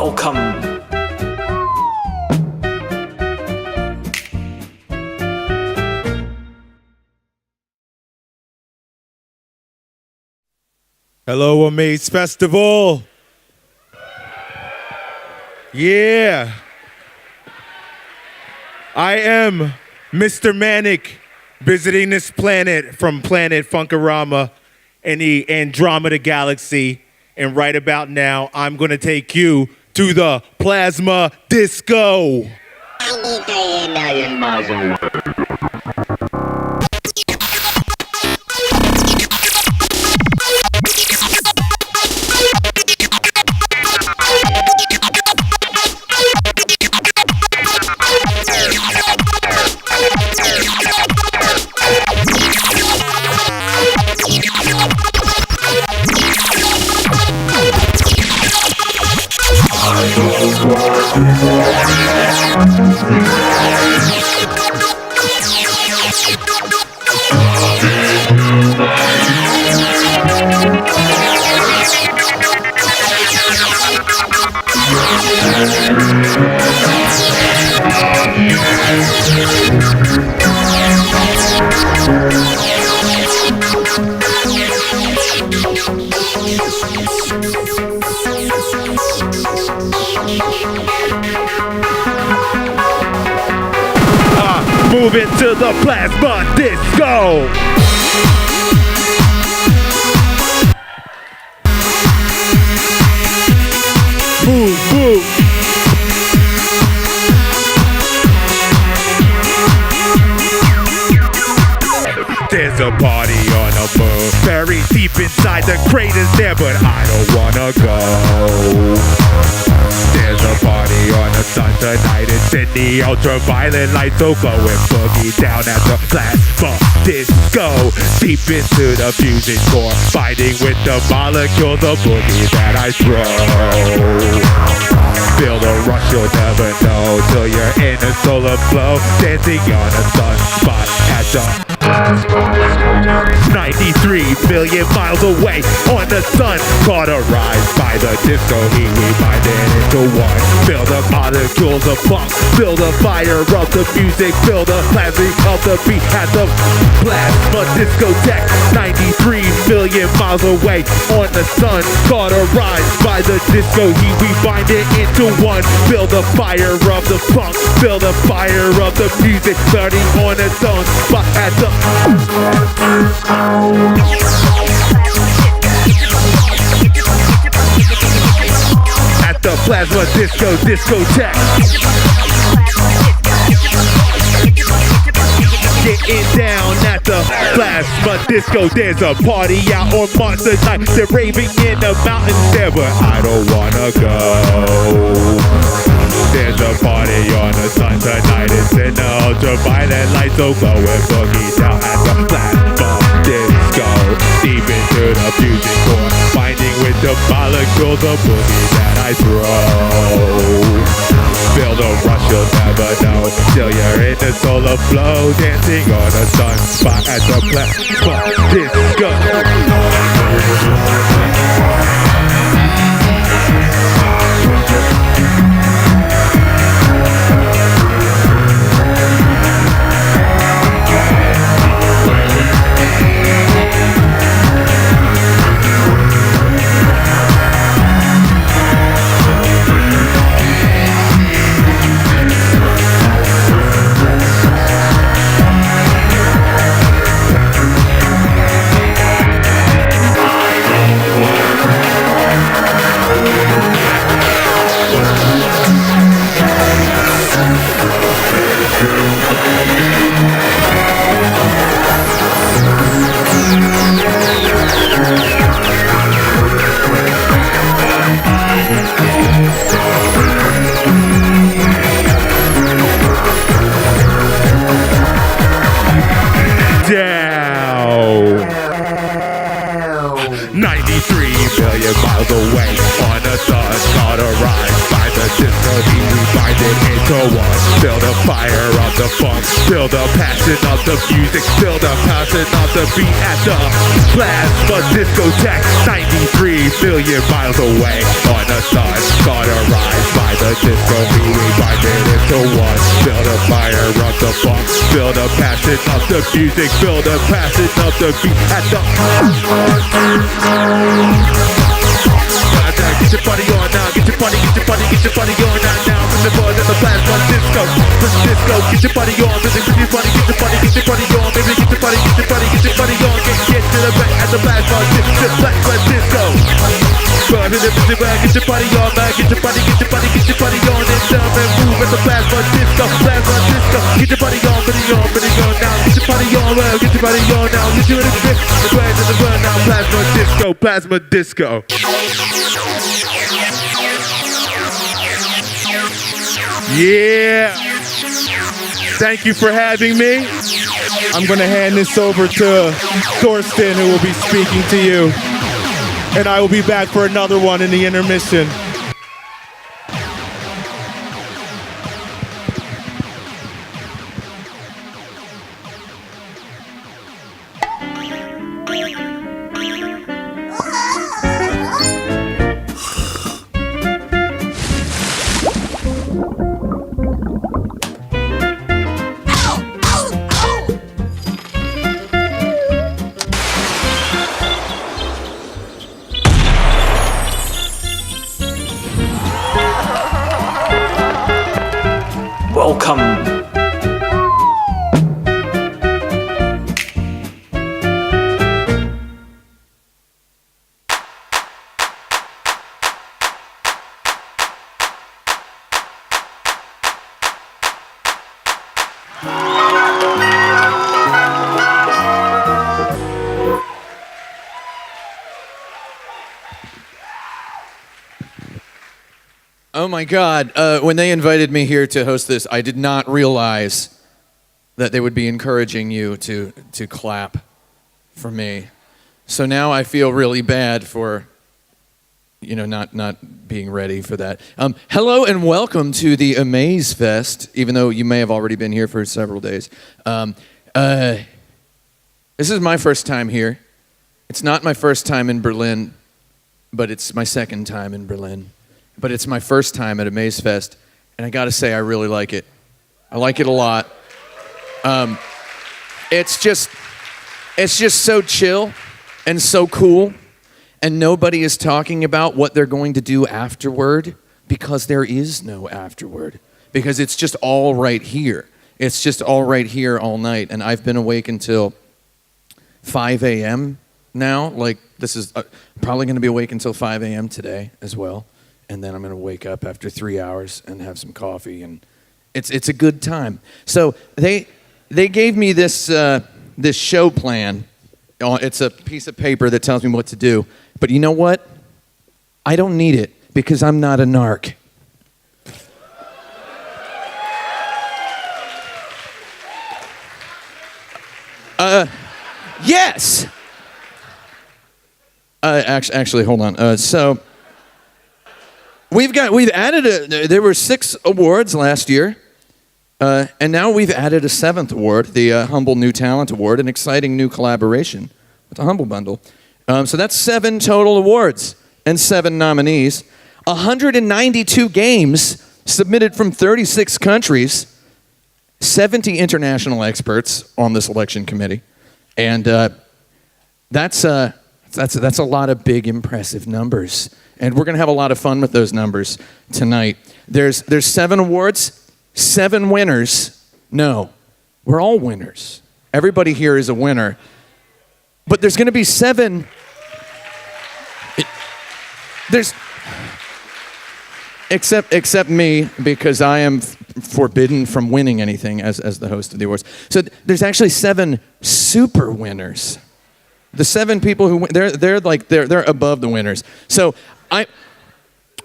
Welcome. Hello, Amaze Festival. Yeah. I am Mr. Manic, visiting this planet from planet Funkarama in the Andromeda Galaxy. And right about now, I'm going to take you to the Plasma Disco. 93 million miles away. Moving to the Plasma Disco. Move, move. There's a party on the moon, very deep inside the craters there, but I don't wanna go. There's a party on the sun tonight, it's in the ultraviolet light, so go and boogie down at the Plasma Disco. Deep into the fusion core, fighting with the molecules, the boogie that I throw. Feel the rush, you'll never know till you're in a solar flow, dancing on a sunspot at the 93 billion miles away on the sun, cauterized by the disco heat, we bind it into one. Feel the molecules of funk, feel the fire of the music, feel the plasma of the beat at the Plasma Discotheque. 93 million miles away on the sun, cauterized by the disco heat, we bind it into one. Feel the fire of the funk, feel the fire of the music, starting on its own spot at the Plasma Disco Discotheque. Getting down at the Plasma Disco. There's a party out on Monster Night. They're raving in the mountains there, but I don't wanna go. There's a party on the sun tonight. It's in the ultraviolet light, so go and boogie down at the Plasma Disco. Deep into the fusion core, finding with the molecules of boogie that I throw. Feel the rush, you'll never know till you're in the solar flow, dancing on a sunspot at the Plasma Disco. one. Feel the fire of the funk, feel the passion of the music, feel the passion of the beat at the Plasma Discotheque, 93 million miles away on the sun, cauterized by the disco beat, we bind it into one. Feel the fire of the funk, feel the passion of the music, feel the passion of the beat at the Get your body on now, get your body on now. From the boys at the Plasma Disco, get your body on, get your body on, baby, get your body on, get to the back at the Plasma Disco. Get your body on, man, get your body on, and jump and move at the Plasma Disco. Get your body on, now, get your body on, well, get your body on now, get you in the grip, the grand to the run now, Plasma Disco. Yeah. Thank you for having me. I'm going to hand this over to Thorsten, who will be speaking to you. And I will be back for another one in the intermission. Welcome. Oh my God, when they invited me here to host this, I did not realize that they would be encouraging you to clap for me. So now I feel really bad for, not being ready for that. Hello and welcome to the Amaze Fest, even though you may have already been here for several days. This is my first time here. It's not my first time in Berlin, but it's my second time in Berlin. But it's my first time at Amaze Fest, and I gotta say, I really like it. I like it a lot. It's just so chill and so cool, and nobody is talking about what they're going to do afterward, because there is no afterward, because it's just all right here. It's just all right here all night, and I've been awake until 5 a.m. now. Like, this is probably gonna be awake until 5 a.m. today as well. And then I'm going to wake up after 3 hours and have some coffee, and it's a good time. So they gave me this show plan. It's a piece of paper that tells me what to do. But you know what? I don't need it because I'm not a narc. Yes. Actually, hold on. So. We've added there were 6 awards last year, and now we've added a 7th award, the Humble New Talent Award, an exciting new collaboration with the Humble Bundle. So that's 7 total awards and 7 nominees, 192 games submitted from 36 countries, 70 international experts on the selection committee, and that's a lot of big, impressive numbers. And we're going to have a lot of fun with those numbers tonight. There's 7 awards, 7 winners. No, we're all winners. Everybody here is a winner. But there's going to be 7. Except me, because I am forbidden from winning anything as the host of the awards. So there's actually 7 super winners. The 7 people who win, they're above the winners. So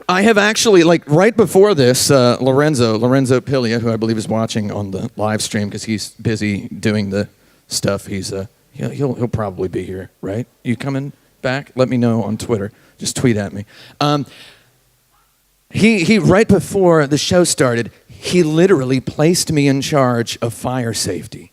I have actually, like, right before this, Lorenzo Piglia, who I believe is watching on the live stream because he's busy doing the stuff. He'll probably be here, right? You coming back? Let me know on Twitter. Just tweet at me. He right before the show started, he literally placed me in charge of fire safety.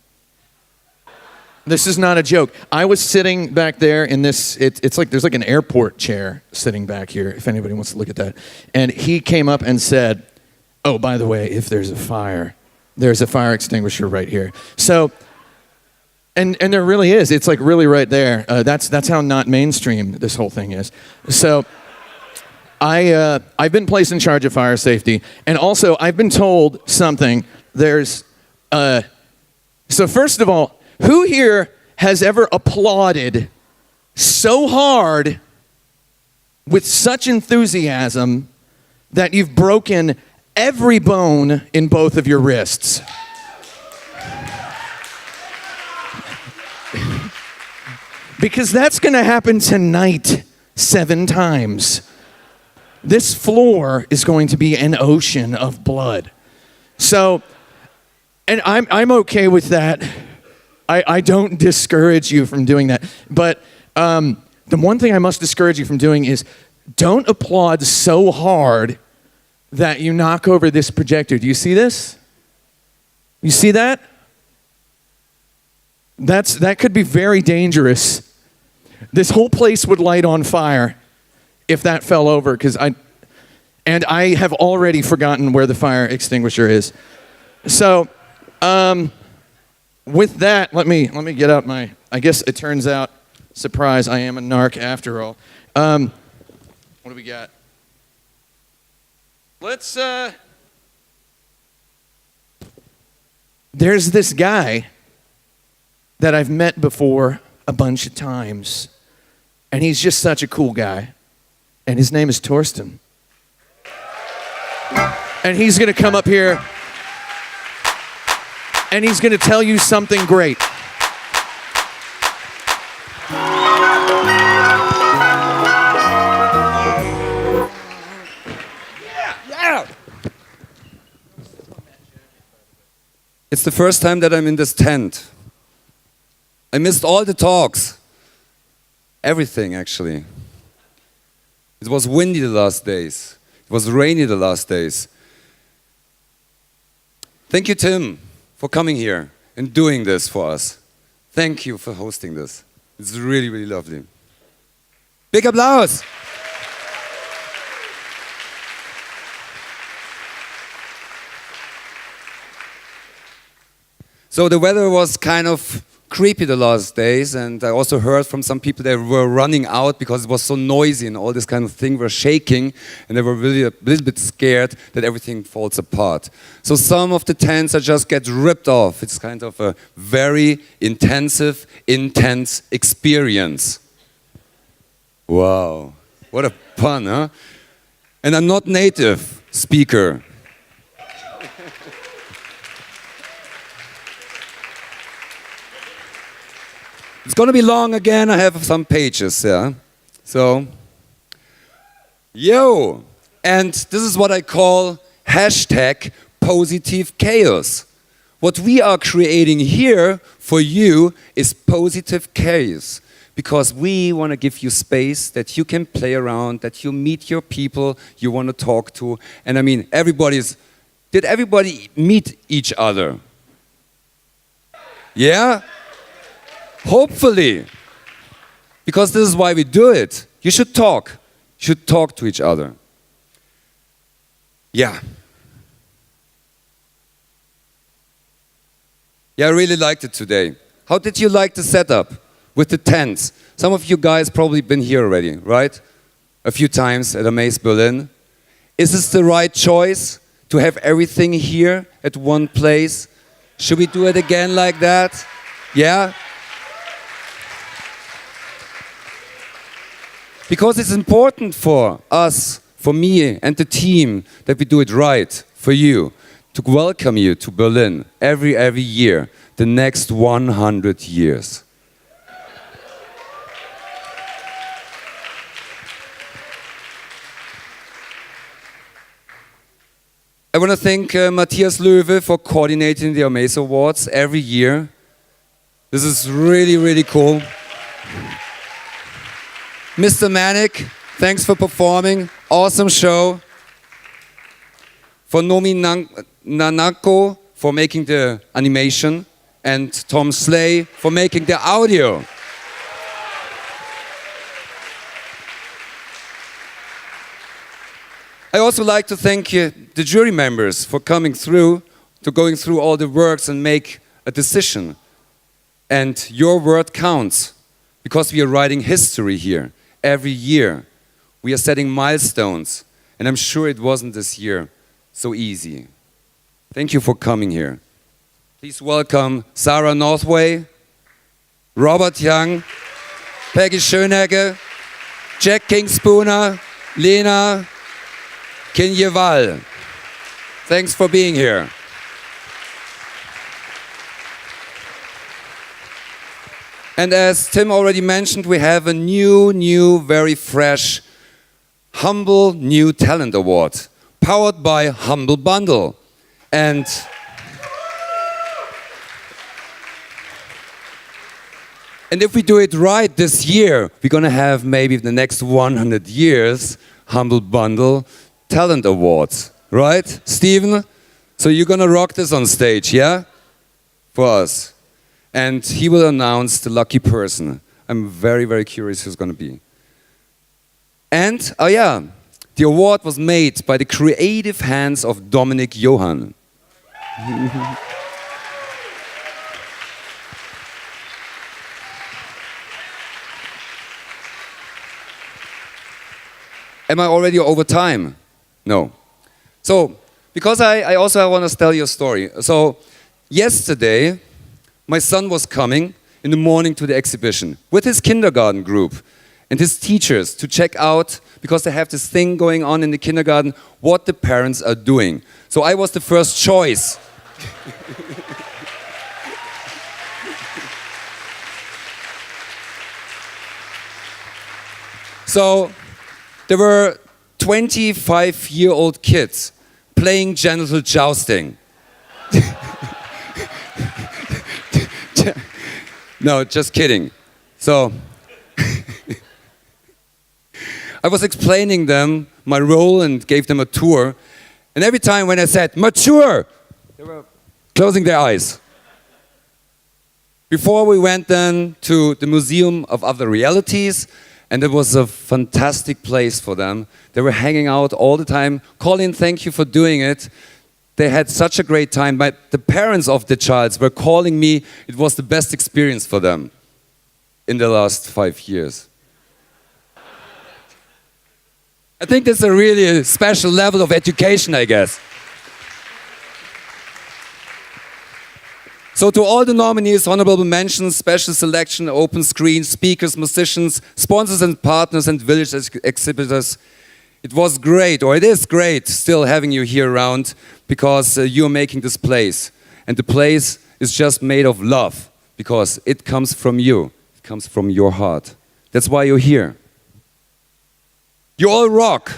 This is not a joke. I was sitting back there in this, it's like there's like an airport chair sitting back here, if anybody wants to look at that. And he came up and said, oh, by the way, if there's a fire, there's a fire extinguisher right here. So, and there really is. It's like really right there. That's how not mainstream this whole thing is. So I've been placed in charge of fire safety. And also I've been told something. So first of all, who here has ever applauded so hard with such enthusiasm that you've broken every bone in both of your wrists? Because that's going to happen tonight 7 times. This floor is going to be an ocean of blood. So, and I'm okay with that. I don't discourage you from doing that. But the one thing I must discourage you from doing is don't applaud so hard that you knock over this projector. Do you see this? You see that? That could be very dangerous. This whole place would light on fire if that fell over, and I have already forgotten where the fire extinguisher is. So, with that, let me get out my, I guess it turns out, surprise, I am a narc after all. What do we got? There's this guy that I've met before a bunch of times, and he's just such a cool guy, and his name is Torsten. And he's gonna come up here, and he's gonna tell you something great. It's the first time that I'm in this tent. I missed all the talks. Everything, actually. It was windy the last days. It was rainy the last days. Thank you, Tim, for coming here and doing this for us. Thank you for hosting this. It's really, really lovely. Big applause. So the weather was kind of creepy the last days, and I also heard from some people they were running out because it was so noisy and all this kind of thing were shaking, and they were really a little bit scared that everything falls apart. So some of the tents are just get ripped off. It's kind of a very intense experience. Wow, what a pun, huh? And I'm not native speaker. It's going to be long again. I have some pages, yeah. So, and this is what I call hashtag positive chaos. What we are creating here for you is positive chaos, because we want to give you space that you can play around, that you meet your people you want to talk to. And I mean, did everybody meet each other? Yeah? Hopefully, because this is why we do it. You should talk. You should talk to each other. Yeah. Yeah, I really liked it today. How did you like the setup with the tents? Some of you guys probably been here already, right? A few times at Amaze Berlin. Is this the right choice to have everything here at one place? Should we do it again like that? Yeah? Because it's important for us, for me and the team, that we do it right for you, to welcome you to Berlin every year, the next 100 years. I want to thank Matthias Löwe for coordinating the Amaze Awards every year. This is really, really cool. Mr. Manic, thanks for performing. Awesome show. For Nomi Nanako for making the animation, and Tom Slay for making the audio. I also like to thank the jury members for coming through, to going through all the works and make a decision. And your word counts, because we are writing history here. Every year we are setting milestones, and I'm sure it wasn't this year so easy. Thank you for coming here. Please welcome Sarah Northway, Robert Young, Peggy Schönegger, Jack King-Spooner, Lena Kinjeval. Thanks for being here. And as Tim already mentioned, we have a new, very fresh Humble New Talent Award, powered by Humble Bundle. And if we do it right this year, we're gonna have maybe the next 100 years Humble Bundle Talent Awards, right, Steven? So you're gonna rock this on stage, yeah? For us. And he will announce the lucky person. I'm very, very curious who's gonna be. And, oh yeah, the award was made by the creative hands of Dominic Johann. Am I already over time? No. So, because I also want to tell you a story. So, yesterday, my son was coming in the morning to the exhibition with his kindergarten group and his teachers to check out, because they have this thing going on in the kindergarten, what the parents are doing. So I was the first choice. So there were 25-year-old kids playing genital jousting. No, just kidding. So I was explaining them my role and gave them a tour. And every time when I said, mature, they were closing their eyes. Before we went then to the Museum of Other Realities, and it was a fantastic place for them. They were hanging out all the time. Colin, thank you for doing it. They had such a great time. But the parents of the child were calling me. It was the best experience for them in the last 5 years. I think that's a really special level of education, I guess. So to all the nominees, honorable mentions, special selection, open screen, speakers, musicians, sponsors and partners and village exhibitors, it was great, or it is great, still having you here around, because you're making this place. And the place is just made of love, because it comes from you. It comes from your heart. That's why you're here. You all rock.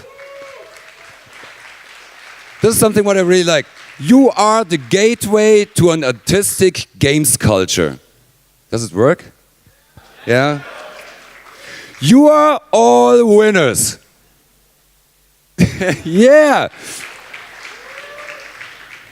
This is something what I really like. You are the gateway to an artistic games culture. Does it work? Yeah? You are all winners. Yeah!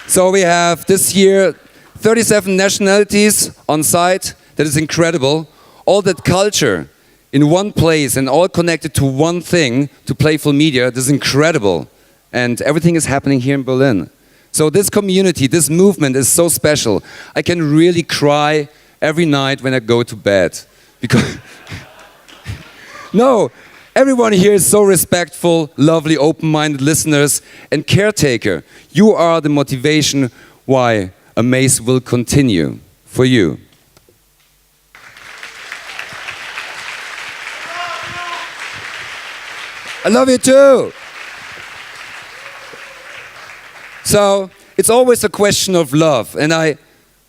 So we have this year 37 nationalities on site. That is incredible. All that culture in one place and all connected to one thing, to Playful Media. This is incredible. And everything is happening here in Berlin. So this community, this movement is so special. I can really cry every night when I go to bed. Because no, everyone here is so respectful, lovely, open-minded listeners and caretaker. You are the motivation why Amaze will continue for you. I love you too. So it's always a question of love, and I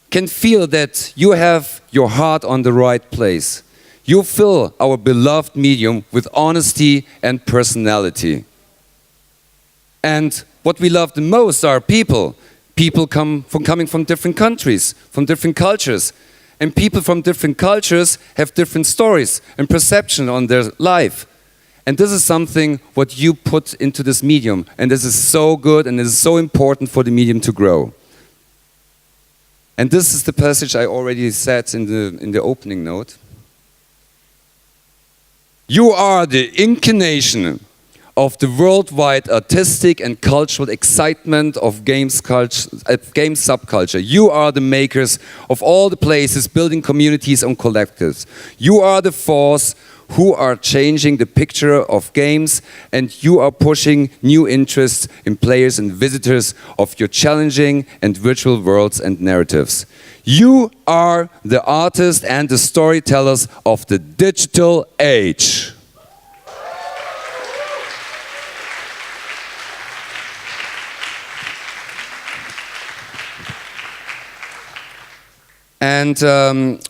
can feel that you have your heart on the right place. You fill our beloved medium with honesty and personality. And what we love the most are people. People coming from different countries, from different cultures. And people from different cultures have different stories and perception on their life. And this is something what you put into this medium. And this is so good and this is so important for the medium to grow. And this is the passage I already said in the opening note. You are the incarnation of the worldwide artistic and cultural excitement of game subculture. You are the makers of all the places, building communities and collectives. You are the force who are changing the picture of games, and you are pushing new interests in players and visitors of your challenging and virtual worlds and narratives. You are the artists and the storytellers of the digital age. And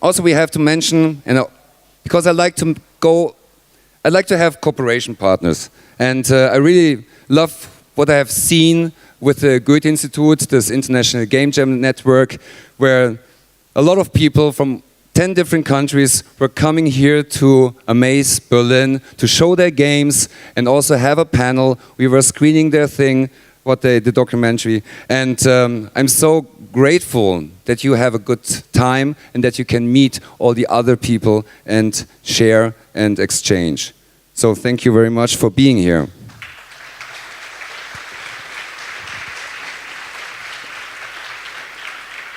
also we have to mention, because I like to have cooperation partners. And I really love what I have seen with the Goethe-Institut, this International Game Jam Network, where a lot of people from 10 different countries were coming here to Amaze Berlin to show their games and also have a panel. We were screening their thing, the documentary. And I'm so grateful that you have a good time and that you can meet all the other people and share and exchange. So thank you very much for being here.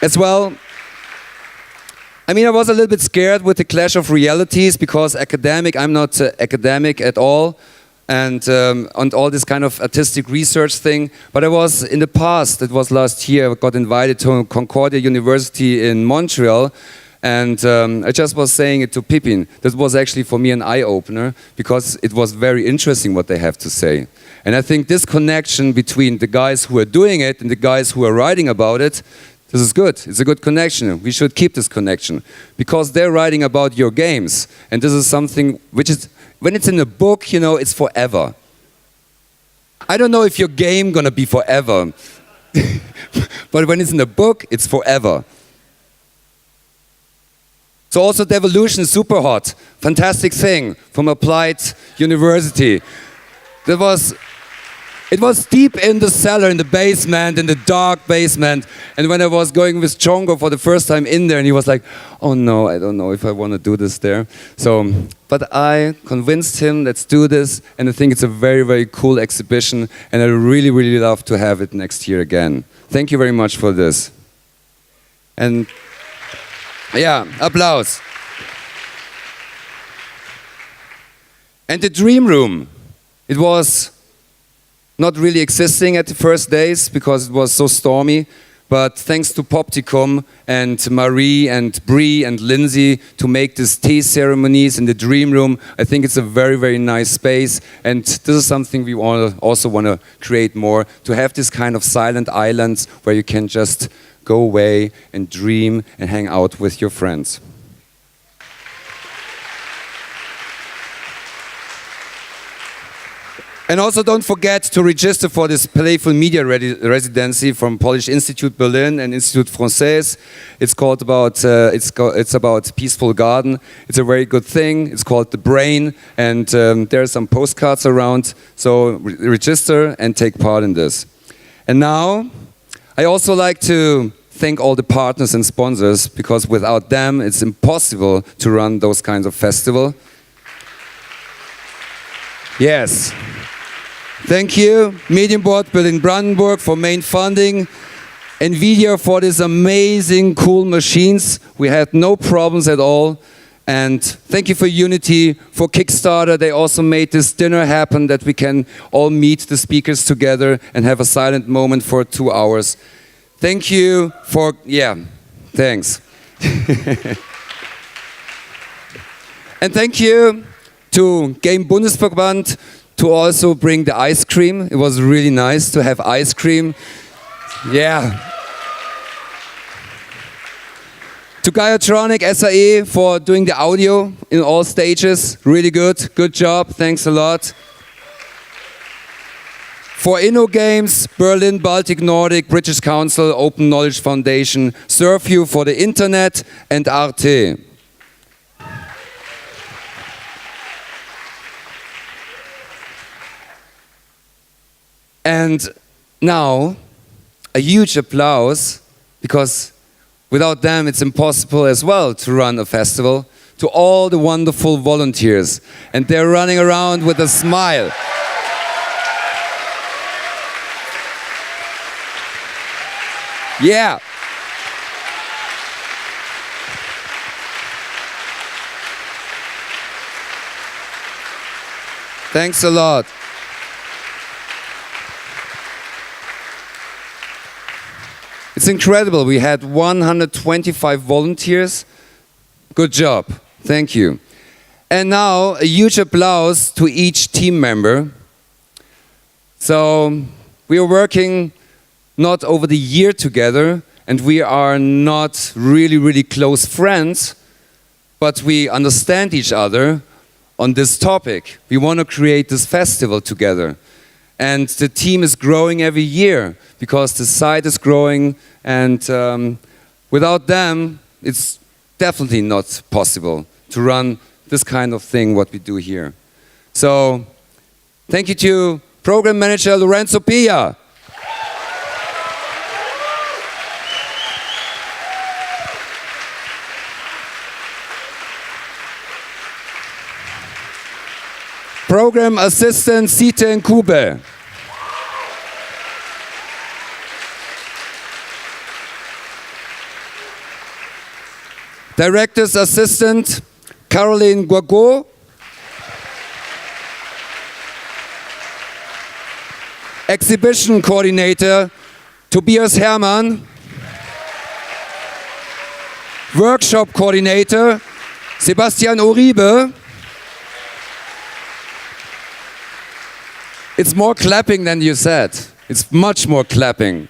As well, I mean, I was a little bit scared with the clash of realities because I'm not academic at all, and all this kind of artistic research thing. But I was in the past, it was last year, I got invited to Concordia University in Montreal, and I just was saying it to Pippin. That was actually for me an eye-opener because it was very interesting what they have to say. And I think this connection between the guys who are doing it and the guys who are writing about it, this is good. It's a good connection. We should keep this connection because they're writing about your games, and this is something which is, when it's in a book, you know, it's forever. I don't know if your game gonna be forever, but when it's in a book, it's forever. So also Devolution is super hot, fantastic thing from Applied University. It was deep in the cellar, in the basement, in the dark basement. And when I was going with Chongo for the first time in there, and he was like, oh no, I don't know if I want to do this there. So, but I convinced him, let's do this. And I think it's a very, very cool exhibition. And I really, really love to have it next year again. Thank you very much for this. And yeah, applause. And the Dream Room, it was not really existing at the first days because it was so stormy, but thanks to Popticom and Marie and Bree and Lindsay to make these tea ceremonies in the Dream Room, I think it's a very, very nice space, and this is something we also want to create more, to have this kind of silent islands where you can just go away and dream and hang out with your friends. And also don't forget to register for this Playful Media Residency from Polish Institute Berlin and Institut Français. It's about Peaceful Garden. It's a very good thing. It's called The Brain, and there are some postcards around. So register and take part in this. And now, I also like to thank all the partners and sponsors, because without them, it's impossible to run those kinds of festivals. Yes. Thank you, Medienboard Berlin-Brandenburg for main funding, NVIDIA for these amazing, cool machines. We had no problems at all. And thank you for Unity, for Kickstarter. They also made this dinner happen that we can all meet the speakers together and have a silent moment for 2 hours. Thank you for, thanks. And thank you to Game Bundesverband to also bring the ice cream. It was really nice to have ice cream. Yeah. To Gaiatronic SAE for doing the audio in all stages. Really good. Good job. Thanks a lot. For InnoGames, Berlin, Baltic Nordic, British Council, Open Knowledge Foundation, Surfview for the Internet, and Arte. And now, a huge applause, because without them it's impossible as well to run a festival, to all the wonderful volunteers. And they're running around with a smile. Yeah. Thanks a lot. It's incredible. We had 125 volunteers. Good job. Thank you. And now a huge applause to each team member. So we are working not over the year together, and we are not really close friends, but we understand each other on this topic. We want to create this festival together. And the team is growing every year because the site is growing, and without them, it's definitely not possible to run this kind of thing, what we do here. So, thank you to Program Manager Lorenzo Pilla. Program Assistant Sita Nkube. Director's Assistant Caroline Guago. Exhibition Coordinator Tobias Hermann. Workshop Coordinator Sebastian Uribe. It's more clapping than you said. It's much more clapping.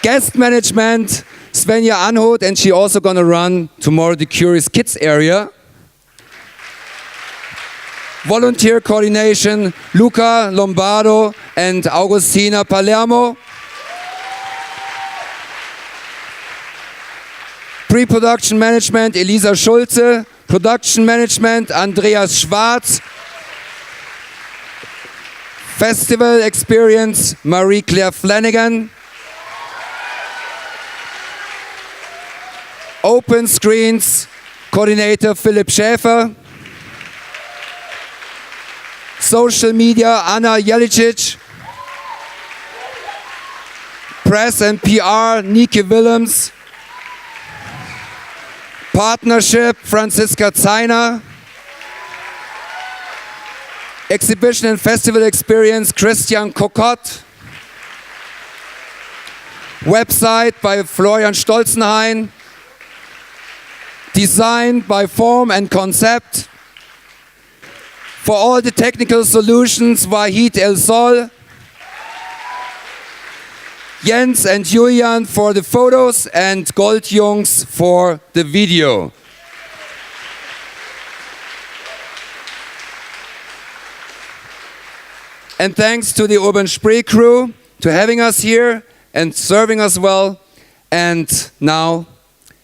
Guest management, Svenja Anhut, and she also gonna run tomorrow the Curious Kids area. Volunteer coordination, Luca Lombardo and Augustina Palermo. Pre-production management, Elisa Schulze. Production management, Andreas Schwarz. Festival experience, Marie-Claire Flanagan. Open screens, coordinator Philipp Schäfer. Social media, Anna Jelicic. Press and PR, Nike Willems. Partnership, Franziska Zeiner. Exhibition and Festival Experience, Christian Kokott. Website by Florian Stolzenhain. Design by Form and Concept. For all the technical solutions, Wahid El Sol. Jens and Julian for the photos, and Goldjungs for the video. And thanks to the Urban Spree crew to having us here and serving us well. And now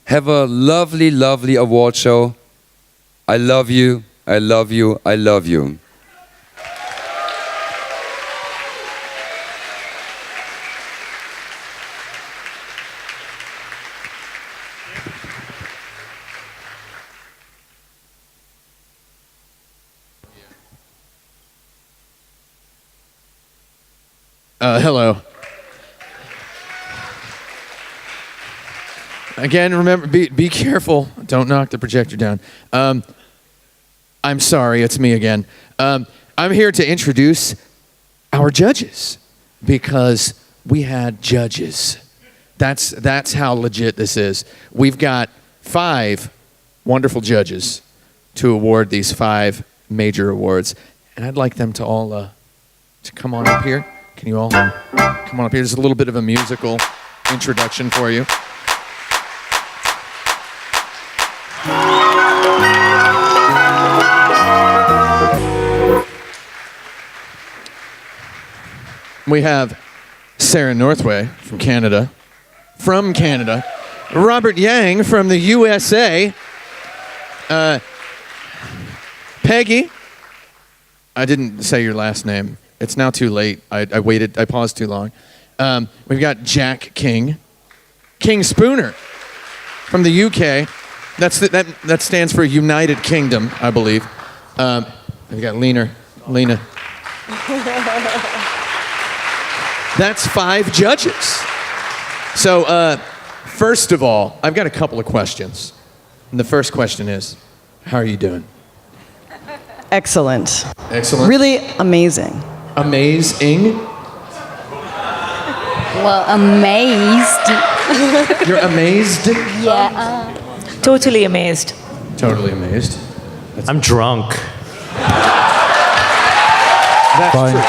have a lovely award show. I love you, I love you, I love you. Hello. Again, remember, be careful. Don't knock the projector down. I'm sorry, it's me again. I'm here to introduce our judges, because we had judges. That's how legit this is. We've got 5 wonderful judges to award these 5 major awards, and I'd like them to all to come on up here. Can you all come on up here? There's a little bit of a musical introduction for you. We have Sarah Northway from Canada. Robert Yang from the USA. Peggy I didn't say your last name. It's now too late. I waited. I paused too long. We've got Jack King. King Spooner from the UK. That stands for United Kingdom, I believe. We've got Lena. That's 5 judges. So, first of all, I've got a couple of questions. And the first question is, how are you doing? Excellent. Excellent. Really amazing. Amazing. Well, amazed. You're amazed? Yeah. Totally amazed. Totally amazed. I'm drunk. That's true.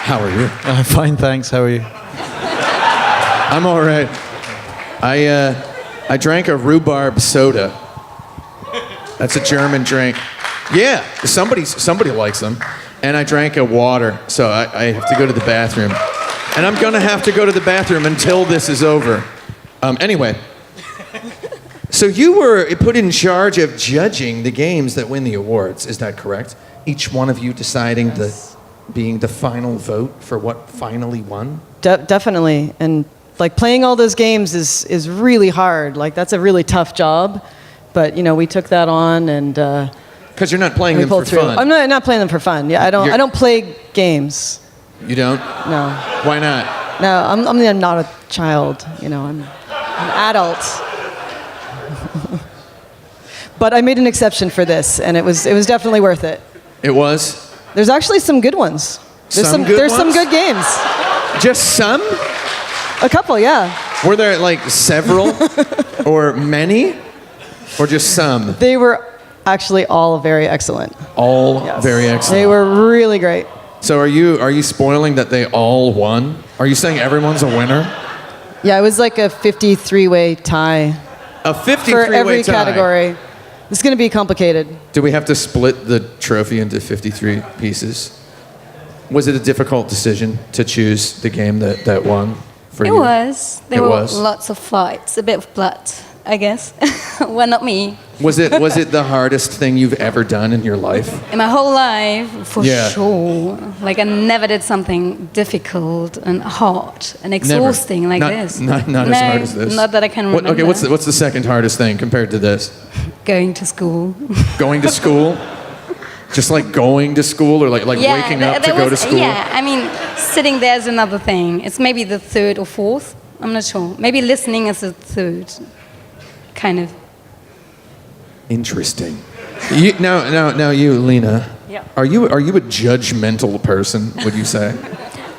How are you? Fine, thanks. How are you? I'm all right. I drank a rhubarb soda. That's a German drink. Yeah, somebody likes them. And I drank a water, so I have to go to the bathroom. And I'm gonna have to go to the bathroom until this is over. Anyway, so you were put in charge of judging the games that win the awards, is that correct? Each one of you deciding being the final vote for what finally won? Definitely. And like playing all those games is really hard. Like that's a really tough job. But we took that on and Because you're not playing we them for pulled through. fun. I'm not playing them for fun. Yeah, I don't play games. You don't? No. Why not? No, I'm not a child. I'm an adult. But I made an exception for this, and it was definitely worth it. It was? There's actually some good ones. There's some good games. Just some? A couple, yeah. Were there like several or many or just some? They were actually all very excellent. All Yes. very excellent. They were really great. So are you spoiling that they all won? Are you saying everyone's a winner? Yeah, it was like a 53-way tie A 53-way for every tie. category. It's going to be complicated. Do we have to split the trophy into 53 pieces? Was it a difficult decision to choose the game that won for It you? was. There It were was. lots of fights, a bit of blood, I guess. Well, not me. Was it the hardest thing you've ever done in your life? In my whole life, for Yeah. sure. Like I never did something difficult and hard and exhausting like Not- this. Not no, as hard as this. Not that I can remember. Okay, what's the second hardest thing compared to this? Going to school. Going to school? Just like going to school or like waking up to go to school? Yeah, I mean, sitting there is another thing. It's maybe the third or fourth. I'm not sure. Maybe listening is the third, kind of. Interesting. Now you, Lena. Yeah. Are you a judgmental person, would you say?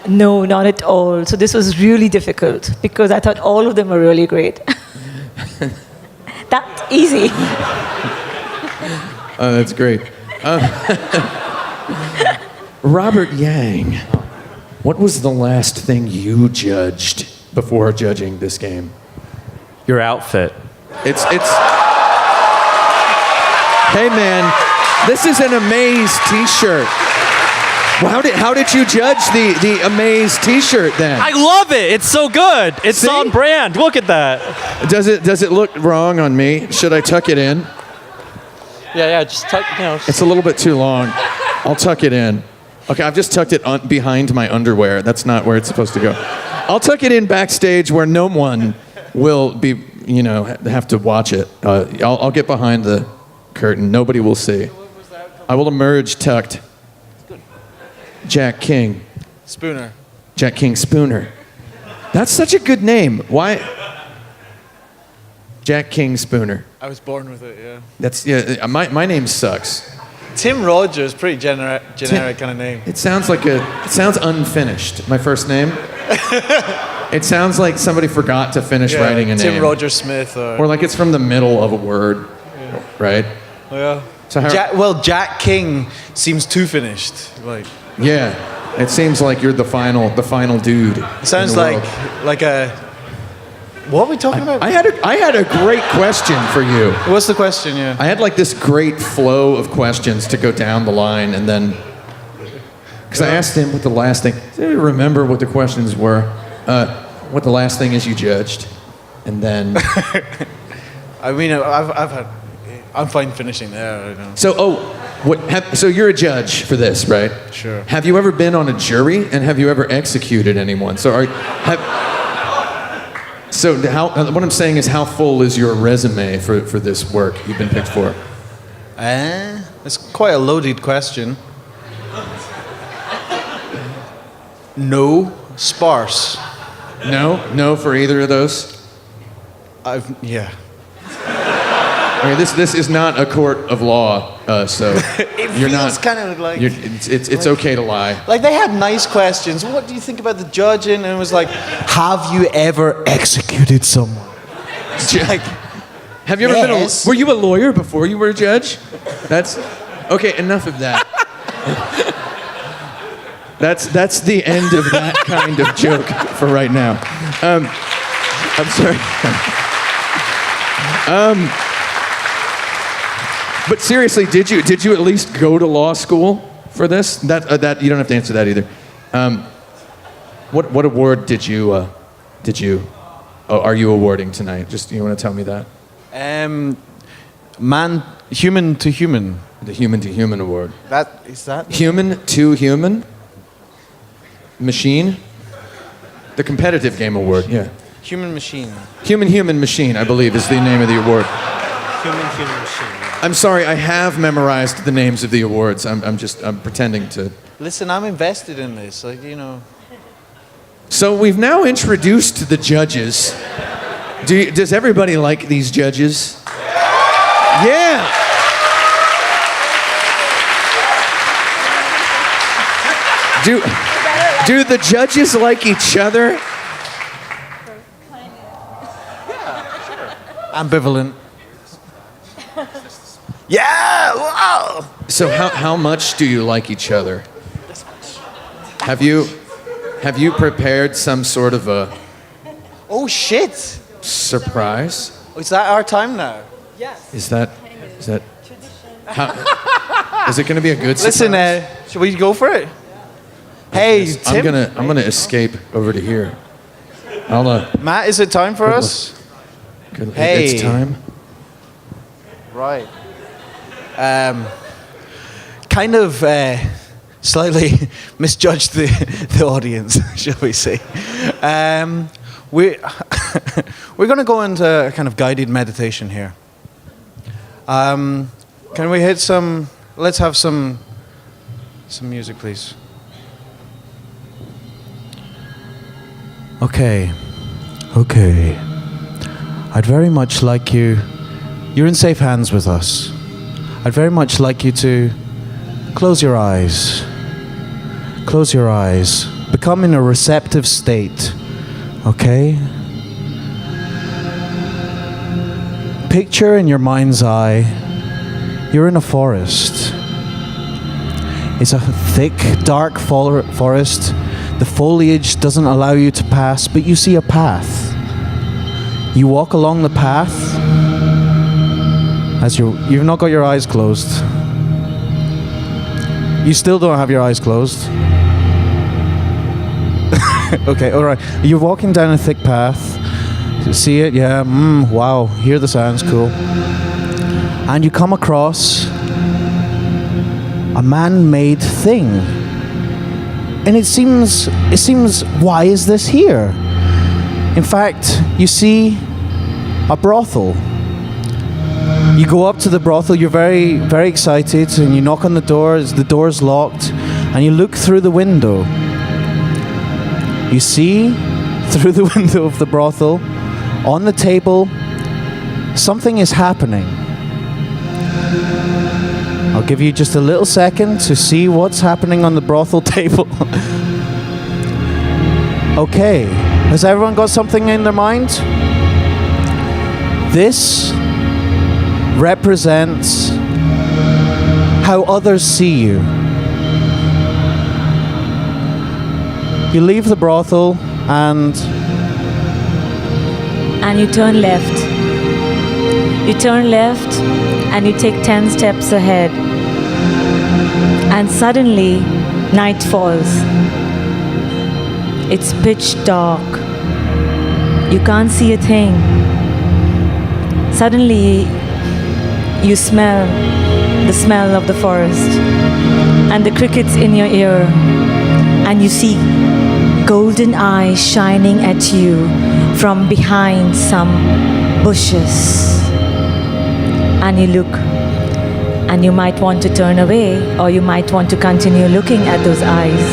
No, not at all. So this was really difficult because I thought all of them were really great. That's easy. Oh, that's great. Robert Yang, what was the last thing you judged before judging this game? Your outfit. It's. Hey man, this is an Amaze T-shirt. Well, how did you judge the Amaze T-shirt then? I love it. It's so good. It's See? on brand. Look at that. Does it look wrong on me? Should I tuck it in? Yeah. Just tuck. It's a little bit too long. I'll tuck it in. Okay, I've just tucked it behind my underwear. That's not where it's supposed to go. I'll tuck it in backstage where no one will be, have to watch it. I'll get behind the curtain. Nobody will see. I will emerge tucked. Jack King. Spooner. Jack King Spooner. That's such a good name. Why? Jack King Spooner. I was born with it, yeah. My name sucks. Tim Rogers, pretty generic kind of name. It sounds unfinished. My first name. It sounds like somebody forgot to finish writing a name. Tim Rogers Smith Or like it's from the middle of a word, right? Yeah. So Jack King seems too finished. Like yeah, it seems like you're the final dude. it sounds in the like world. a. What are we talking about? I had a great question for you. What's the question? Yeah. I had like this great flow of questions to go down the line, and then because I asked him what the last thing. I remember what the questions were. What the last thing is you judged, and then I mean, I'm fine finishing there. You know. So you're a judge for this, right? Sure. Have you ever been on a jury, and have you ever executed anyone? So what I'm saying is, how full is your resume for this work you've been picked for? It's quite a loaded question. No, sparse. No for either of those. Yeah. Okay, this is not a court of law, so you're not. It's kind of like it's okay to lie. Like they had nice questions. What do you think about the judging? And it was like, have you ever executed someone? Like, have you ever yes. been? Were you a lawyer before you were a judge? That's okay. Enough of that. That's the end of that kind of joke for right now. I'm sorry. But seriously, did you at least go to law school for this? That you don't have to answer that either. What award did you are you awarding tonight? Just you want to tell me that? Human to human. The Human to Human award. That Human to Human Machine. The competitive game award. Yeah. human machine. Human Machine, I believe, is the name of the award. Human machine. I'm sorry, I have memorized the names of the awards. I'm pretending to. Listen, I'm invested in this. Like, you know. So we've now introduced the judges. Does everybody like these judges? Yeah. Do the judges like each other? Ambivalent. Yeah! Wow! So how much do you like each other? Have you prepared some sort of a Oh shit! surprise? Is that our time now? Is that how, is it going to be a good surprise? Listen, should we go for it? Hey, Yes, Tim. I'm gonna escape over to here. Matt, is it time for us? Hey. It's time. Right. Kind of slightly misjudged the audience, shall we say. We're going to go into a kind of guided meditation here. Can we hit some... Let's have some music, please. Okay. I'd very much like you... You're in safe hands with us. I'd very much like you to close your eyes. Close your eyes. Become in a receptive state. Okay? Picture in your mind's eye, you're in a forest. It's a thick, dark forest. The foliage doesn't allow you to pass, but you see a path. You walk along the path as you've not got your eyes closed. You still don't have your eyes closed. Okay, all right. You're walking down a thick path. You see it? Yeah. Wow. Hear the sounds. Cool. And you come across a man-made thing. And it seems, why is this here? In fact, you see a brothel. You go up to the brothel, you're very, very excited, and you knock on the door's locked, and you look through the window. You see, through the window of the brothel, on the table, something is happening. I'll give you just a little second to see what's happening on the brothel table. Okay, has everyone got something in their mind? This represents how others see you. You leave the brothel and you turn left. You turn left and you take 10 steps ahead. And suddenly, night falls. It's pitch dark. You can't see a thing. Suddenly, you smell the smell of the forest and the crickets in your ear, and you see golden eyes shining at you from behind some bushes. And you look, and you might want to turn away, or you might want to continue looking at those eyes.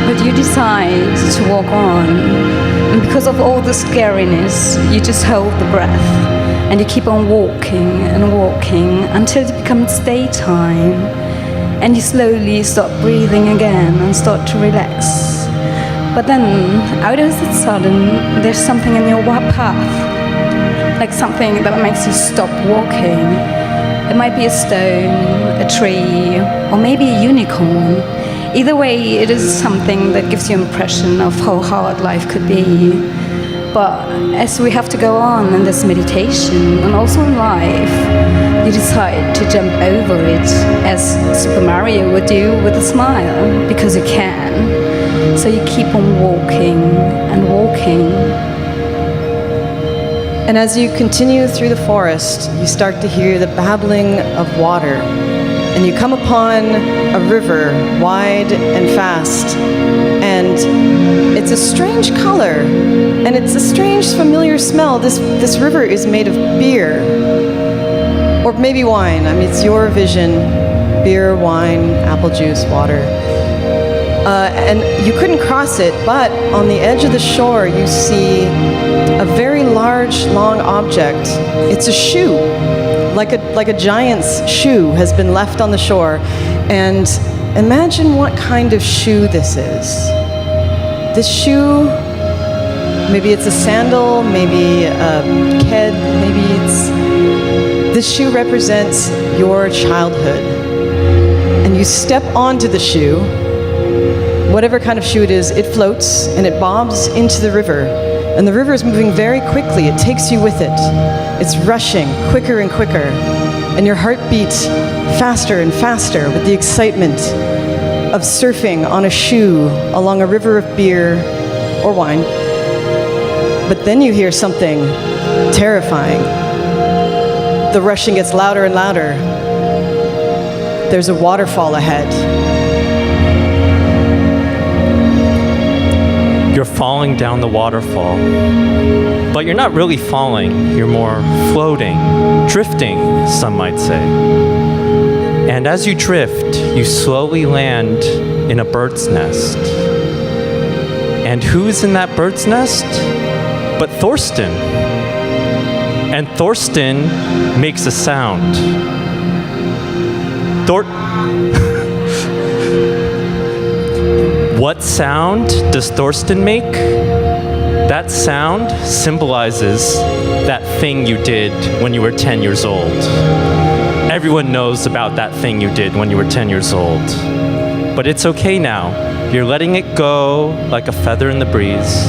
But you decide to walk on, and because of all the scariness, you just hold the breath, and you keep on walking and walking until it becomes daytime, and you slowly stop breathing again and start to relax. But then, out of the sudden, there's something in your path, like something that makes you stop walking. It might be a stone, a tree, or maybe a unicorn. Either way, it is something that gives you an impression of how hard life could be. But as we have to go on in this meditation, and also in life, you decide to jump over it, as Super Mario would do with a smile, because you can. So you keep on walking and walking. And as you continue through the forest, you start to hear the babbling of water. And you come upon a river, wide and fast. And it's a strange color, and it's a strange familiar smell. This river is made of beer, or maybe wine. I mean, it's your vision: beer, wine, apple juice, water. And you couldn't cross it, but on the edge of the shore you see a very large, long object. It's a shoe, like a giant's shoe has been left on the shore. And imagine what kind of shoe this is. This shoe, maybe it's a sandal, maybe a ked, maybe it's... This shoe represents your childhood. And you step onto the shoe, whatever kind of shoe it is, it floats and it bobs into the river. And the river is moving very quickly. It takes you with it. It's rushing quicker and quicker. And your heart beats faster and faster with the excitement of surfing on a shoe along a river of beer or wine. But then you hear something terrifying. The rushing gets louder and louder. There's a waterfall ahead. You're falling down the waterfall, but you're not really falling. You're more floating, drifting, some might say. And as you drift, you slowly land in a bird's nest. And who's in that bird's nest? But Thorsten. And Thorsten makes a sound. What sound does Thorsten make? That sound symbolizes that thing you did when you were 10 years old. Everyone knows about that thing you did when you were 10 years old. But it's okay now. You're letting it go like a feather in the breeze.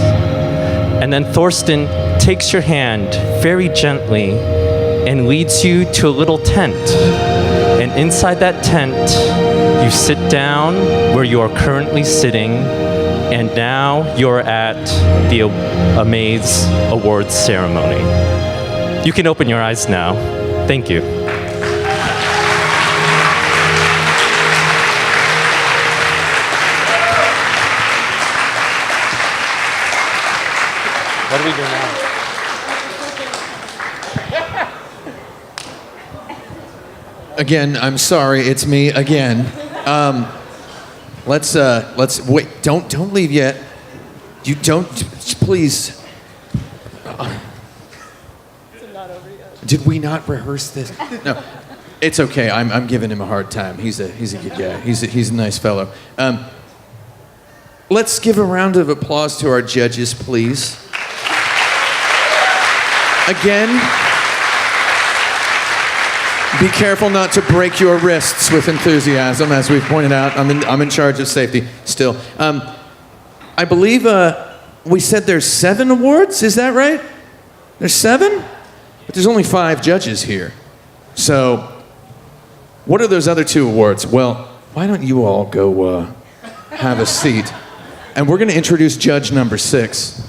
And then Thorsten takes your hand very gently and leads you to a little tent. And inside that tent, you sit down where you are currently sitting, and now you're at the Amaze Awards ceremony. You can open your eyes now. Thank you. What do we do now? Again, I'm sorry, it's me again. Let's wait. Don't leave yet. You don't, please. Did we not rehearse this? No, it's okay. I'm giving him a hard time. He's a good guy. He's a nice fellow. Let's give a round of applause to our judges, please. Again, be careful not to break your wrists with enthusiasm, as we've pointed out. I'm in charge of safety still. I believe we said there's 7 awards, is that right? There's 7? But there's only 5 judges here. So, what are those other 2 awards? Well, why don't you all go have a seat? And we're going to introduce judge number 6,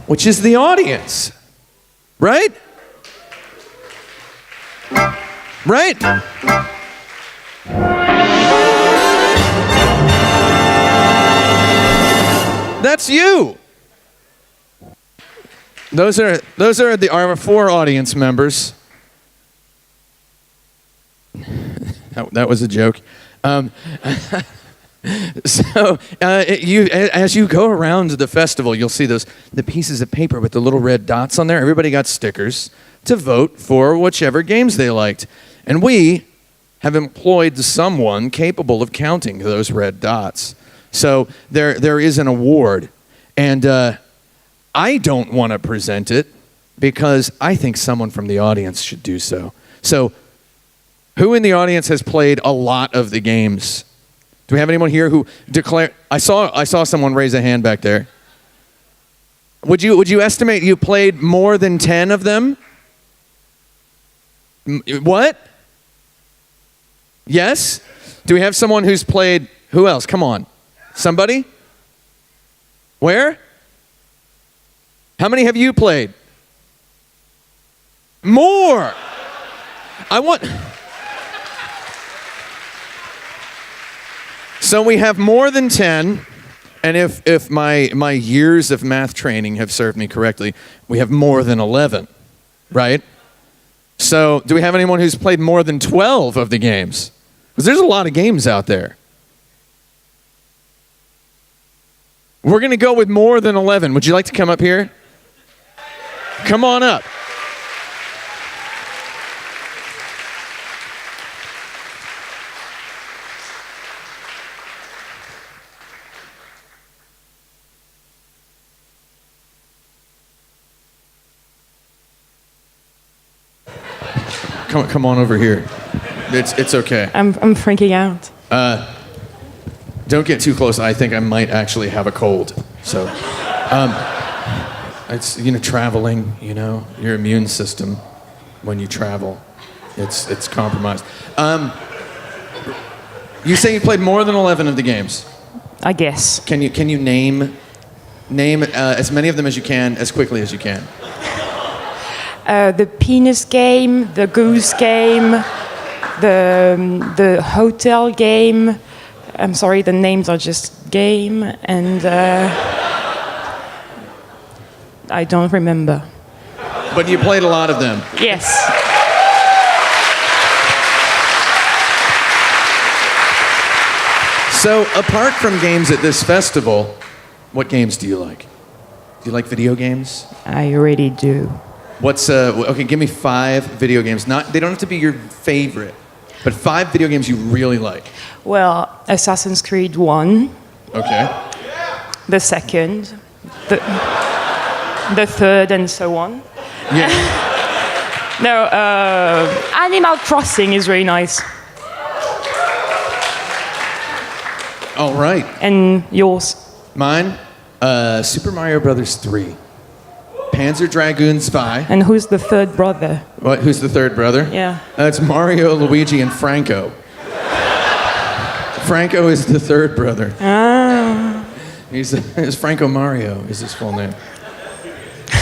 which is the audience, right? Right? That's you. Those are our 4 audience members. That was a joke. So as you go around the festival, you'll see the pieces of paper with the little red dots on there. Everybody got stickers to vote for whichever games they liked. And we have employed someone capable of counting those red dots. So there is an award. And I don't want to present it because I think someone from the audience should do so. So who in the audience has played a lot of the games? Do we have anyone here who declare? I saw someone raise a hand back there. Would you estimate you played more than 10 of them? What? Yes? Do we have someone who's played? Who else? Come on. Somebody? Where? How many have you played? More. So we have more than 10, and if my years of math training have served me correctly, we have more than 11, right? So do we have anyone who's played more than 12 of the games? Because there's a lot of games out there. We're going to go with more than 11. Would you like to come up here? Come on up. Come on over here. It's okay. I'm freaking out. Don't get too close. I think I might actually have a cold. So, it's traveling. Your immune system when you travel, it's compromised. You say you played more than 11 of the games. I guess. Can you name as many of them as you can as quickly as you can? The penis game, the goose game, the hotel game. I'm sorry, the names are just game, and I don't remember. But you played a lot of them. Yes. So, apart from games at this festival, what games do you like? Do you like video games? I really do. Okay, give me 5 video games. They don't have to be your favorite, but 5 video games you really like. Well, Assassin's Creed 1. Okay. The second. The third, and so on. Yeah. No, Animal Crossing is really nice. All right. And yours? Mine? Super Mario Brothers 3. Panzer Dragoon Spy. And who's the third brother? What? Who's the third brother? Yeah. It's Mario, Luigi, and Franco. Franco is the third brother. Ah. He's Franco Mario is his full name.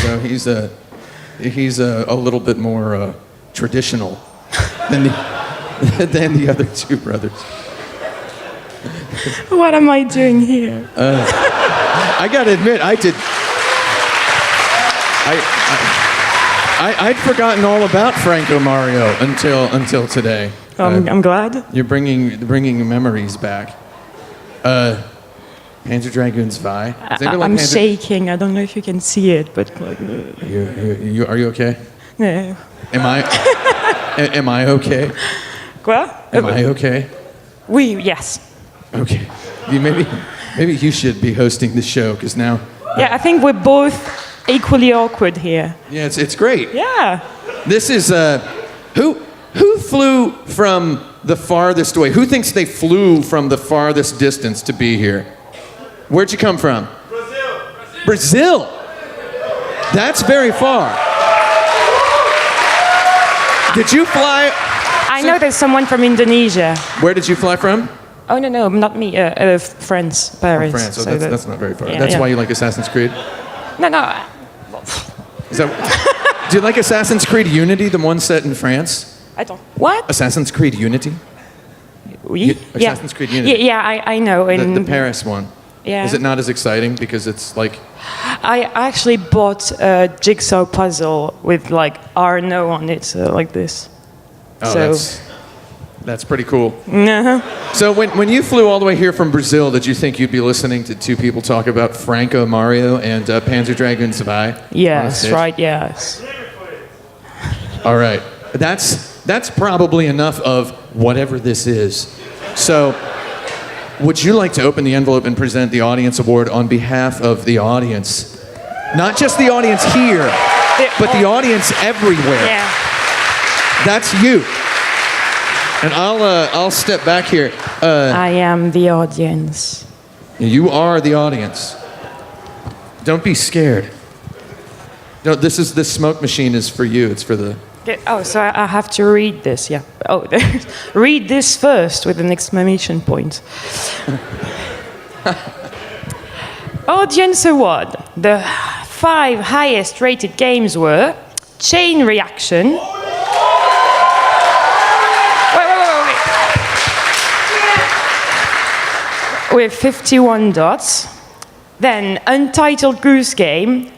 So he's a little bit more traditional than the other 2 brothers. What am I doing here? I gotta admit, I'd forgotten all about Franco Mario until today. I'm glad. You're bringing memories back. Panzer Dragoon Spy. I'm shaking. I don't know if you can see it, but Are you okay? No. Am I okay? Quoi? Am I okay? Yes. Okay. Maybe you should be hosting the show because now. Yeah, I think we're both equally awkward here. Yeah, it's great. Yeah. This is who flew from the farthest away? Who thinks they flew from the farthest distance to be here? Where'd you come from? Brazil. That's very far. Did you fly? I know there's someone from Indonesia. Where did you fly from? Oh, no, not me. France, Paris. France. So that's not very far. Yeah, That's yeah. why you like Assassin's Creed? No. Is that, do you like Assassin's Creed Unity, the one set in France? Attends, what? Assassin's Creed Unity? Oui. Assassin's Creed Unity. Yeah, I know. The Paris one. Yeah. Is it not as exciting because it's like... I actually bought a jigsaw puzzle with like Arno on it, like this. Oh, So- that's pretty cool. Uh-huh. So when you flew all the way here from Brazil, did you think you'd be listening to two people talk about Franco Mario and Panzer Dragoon Savai? Yes, right, yes. All right. That's probably enough of whatever this is. So, would you like to open the envelope and present the audience award on behalf of the audience? Not just the audience here, but the audience everywhere. Yeah. That's you. And I'll step back here. I am the audience. You are the audience. Don't be scared. No, this smoke machine is for you. It's for the... Okay, oh, so I have to read this, yeah. Oh, read this first with an exclamation point. Audience Award. The 5 highest rated games were Chain Reaction. Wait. With 51 dots. Then Untitled Goose Game.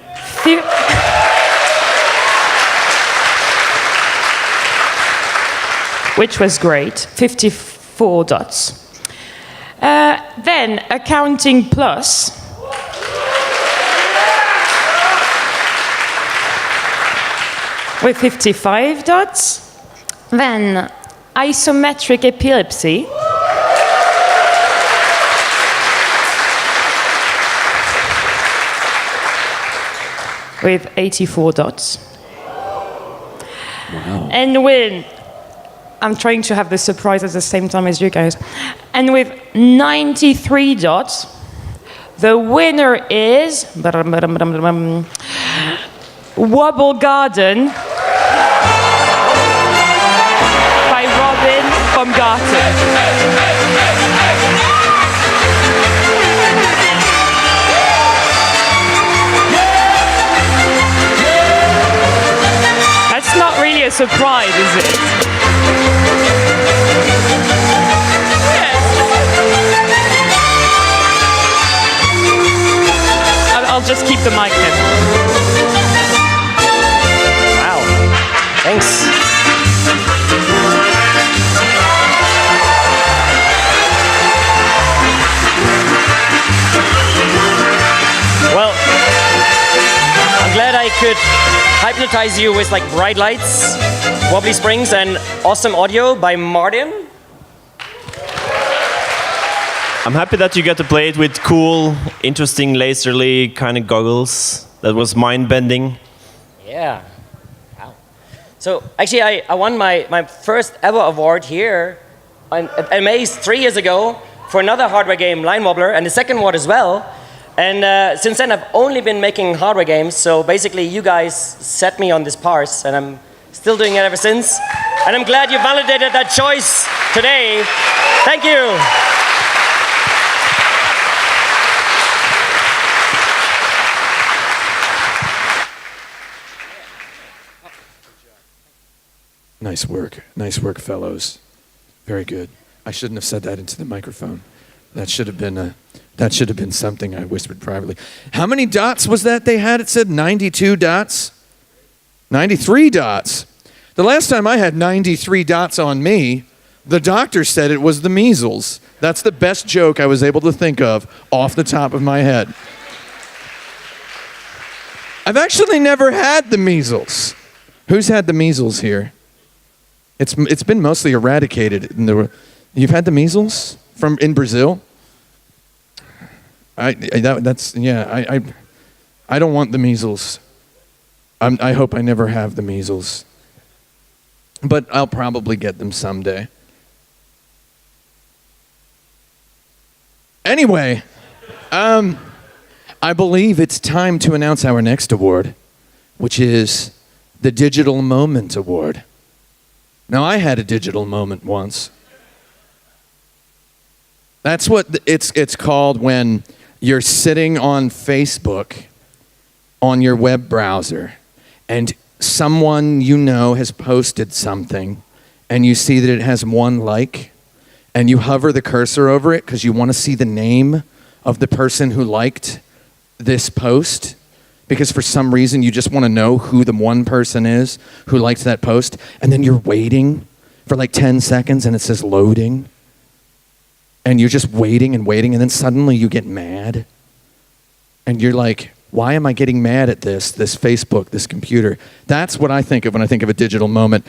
Which was great, 54 dots. Then Accounting Plus. With 55 dots. Then Isometric Epilepsy. With 84 dots. Wow. And with... I'm trying to have the surprise at the same time as you guys. And with 93 dots, the winner is Wobble Garden by Robin from Garten. That's not really a surprise, is it? I'll just keep the mic then. Wow. Thanks. Well, I'm glad I could hypnotize you with like bright lights, wobbly springs, and awesome audio by Martin. I'm happy that you got to play it with cool, interesting, laserly kind of goggles. That was mind-bending. Yeah. Wow. So actually, I won my first ever award here at Amaze 3 years ago for another hardware game, Line Wobbler, and the second award as well. And since then, I've only been making hardware games. So basically, you guys set me on this parse, and I'm still doing it ever since. And I'm glad you validated that choice today. Thank you. Nice work, fellows. Very good. I shouldn't have said that into the microphone. That should have been something I whispered privately. How many dots was that they had? It said 92 dots. 93 dots. The last time I had 93 dots on me, the doctor said it was the measles. That's the best joke I was able to think of off the top of my head. I've actually never had the measles. Who's had the measles here? It's been mostly eradicated. You've had the measles in Brazil? I don't want the measles. I hope I never have the measles. But I'll probably get them someday. Anyway, I believe it's time to announce our next award, which is the Digital Moment Award. Now, I had a digital moment once. That's what it's called when you're sitting on Facebook on your web browser and someone you know has posted something and you see that it has 1 like, and you hover the cursor over it because you want to see the name of the person who liked this post, because for some reason you just want to know who the one person is who liked that post, and then you're waiting for like 10 seconds and it says loading, and you're just waiting and waiting, and then suddenly you get mad, and you're like, why am I getting mad at this Facebook, this computer? That's what I think of when I think of a digital moment.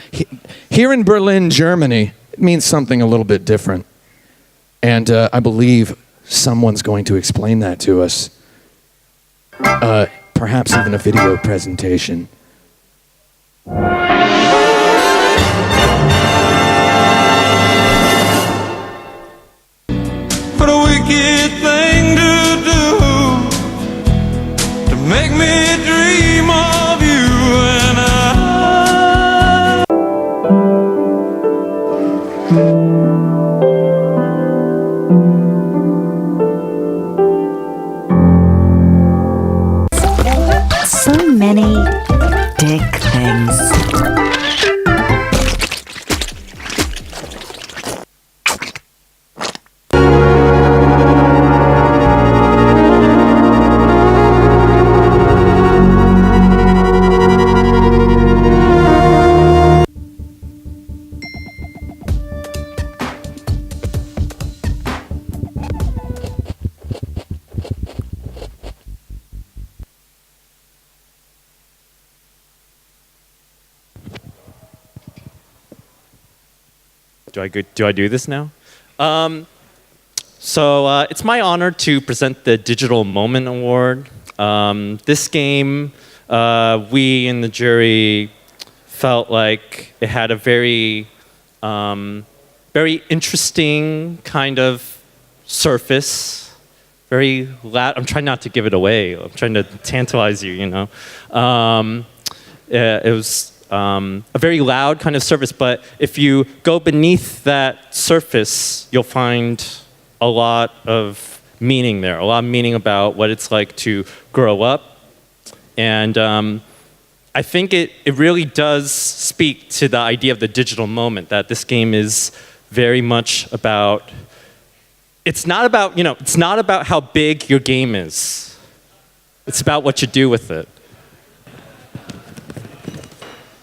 Here in Berlin, Germany, it means something a little bit different. And I believe someone's going to explain that to us. Perhaps even a video presentation. What a wicked thing to do, to make me dream of you and I. So many dick things. Do I do this now? So it's my honor to present the Digital Moment Award. This game, we in the jury felt like it had a very interesting kind of surface. Very loud. I'm trying not to give it away. I'm trying to tantalize you, you know. It was a very loud kind of surface, but if you go beneath that surface, you'll find a lot of meaning there, a lot of meaning about what it's like to grow up. And I think it really does speak to the idea of the digital moment, that this game is very much about, it's not about, you know, it's not about how big your game is. It's about what you do with it.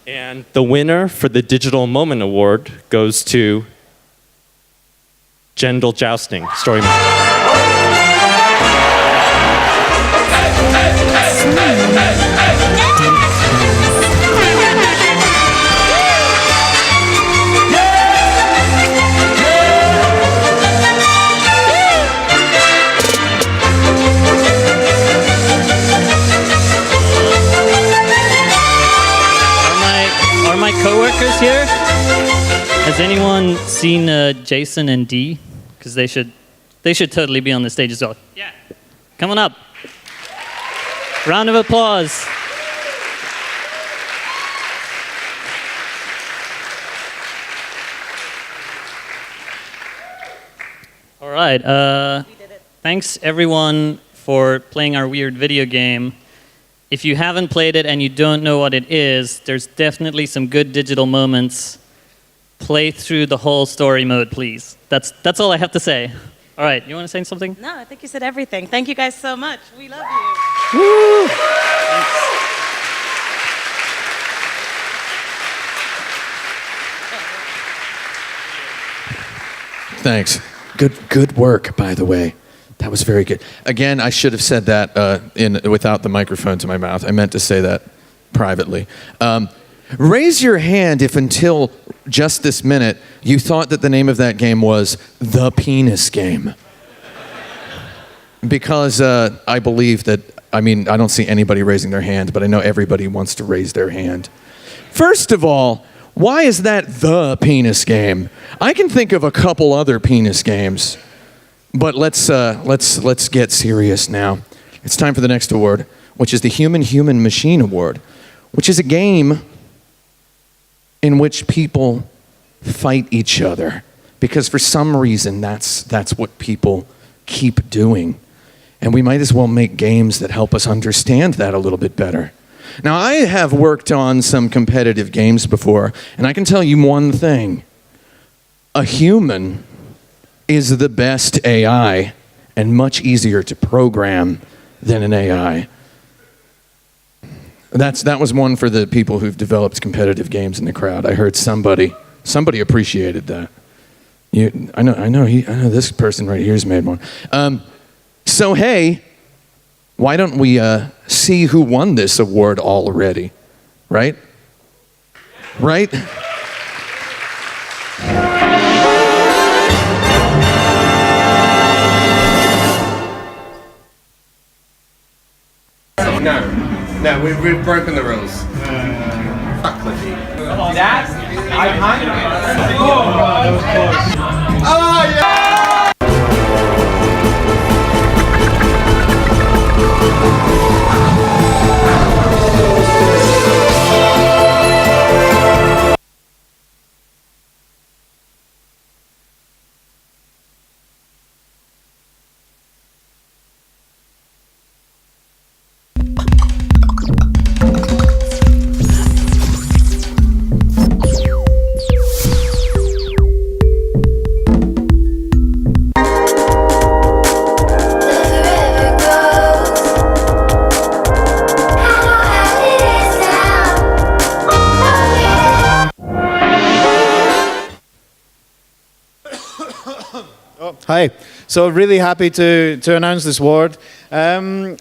And the winner for the Digital Moment Award goes to Gentle Jousting, Story Mode. Co-workers here? Has anyone seen Jason and Dee? Because they should totally be on the stage as well. Yeah. Come on up. Round of applause. All right. Thanks everyone for playing our weird video game. If you haven't played it and you don't know what it is, there's definitely some good digital moments. Play through the whole story mode, please. That's all I have to say. All right, you want to say something? No, I think you said everything. Thank you guys so much. We love you. Woo! Thanks. Good work, by the way. That was very good. Again, I should have said that without the microphone to my mouth. I meant to say that privately. Raise your hand if until just this minute you thought that the name of that game was The Penis Game. Because I believe that, I don't see anybody raising their hand, but I know everybody wants to raise their hand. First of all, why is that The Penis Game? I can think of a couple other penis games. But let's get serious now. It's time for the next award, which is the Human Machine Award, which is a game in which people fight each other because for some reason that's what people keep doing. And we might as well make games that help us understand that a little bit better. Now, I have worked on some competitive games before, and I can tell you one thing. a human is the best AI and much easier to program than an AI. That was one for the people who've developed competitive games in the crowd. I heard somebody appreciated that. I know this person right here's made one. So hey, why don't we see who won this award already? Right? Right? No, we've broken the rules. Fuck Cliffy. That? Oh, yeah! Hi. So really happy to announce this award. Really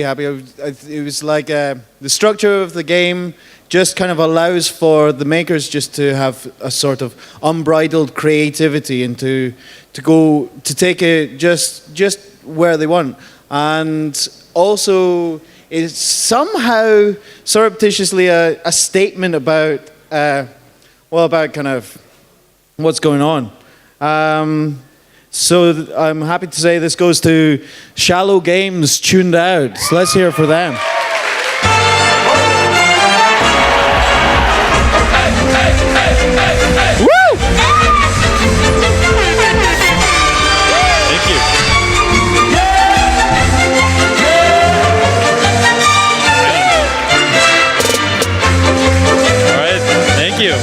happy. It was like the structure of the game just kind of allows for the makers just to have a sort of unbridled creativity and to take it just where they want. And also it's somehow surreptitiously a statement about about kind of what's going on. So I'm happy to say this goes to Shallow Games Tuned Out. So let's hear it for them. Woo! Thank you. All right, thank you.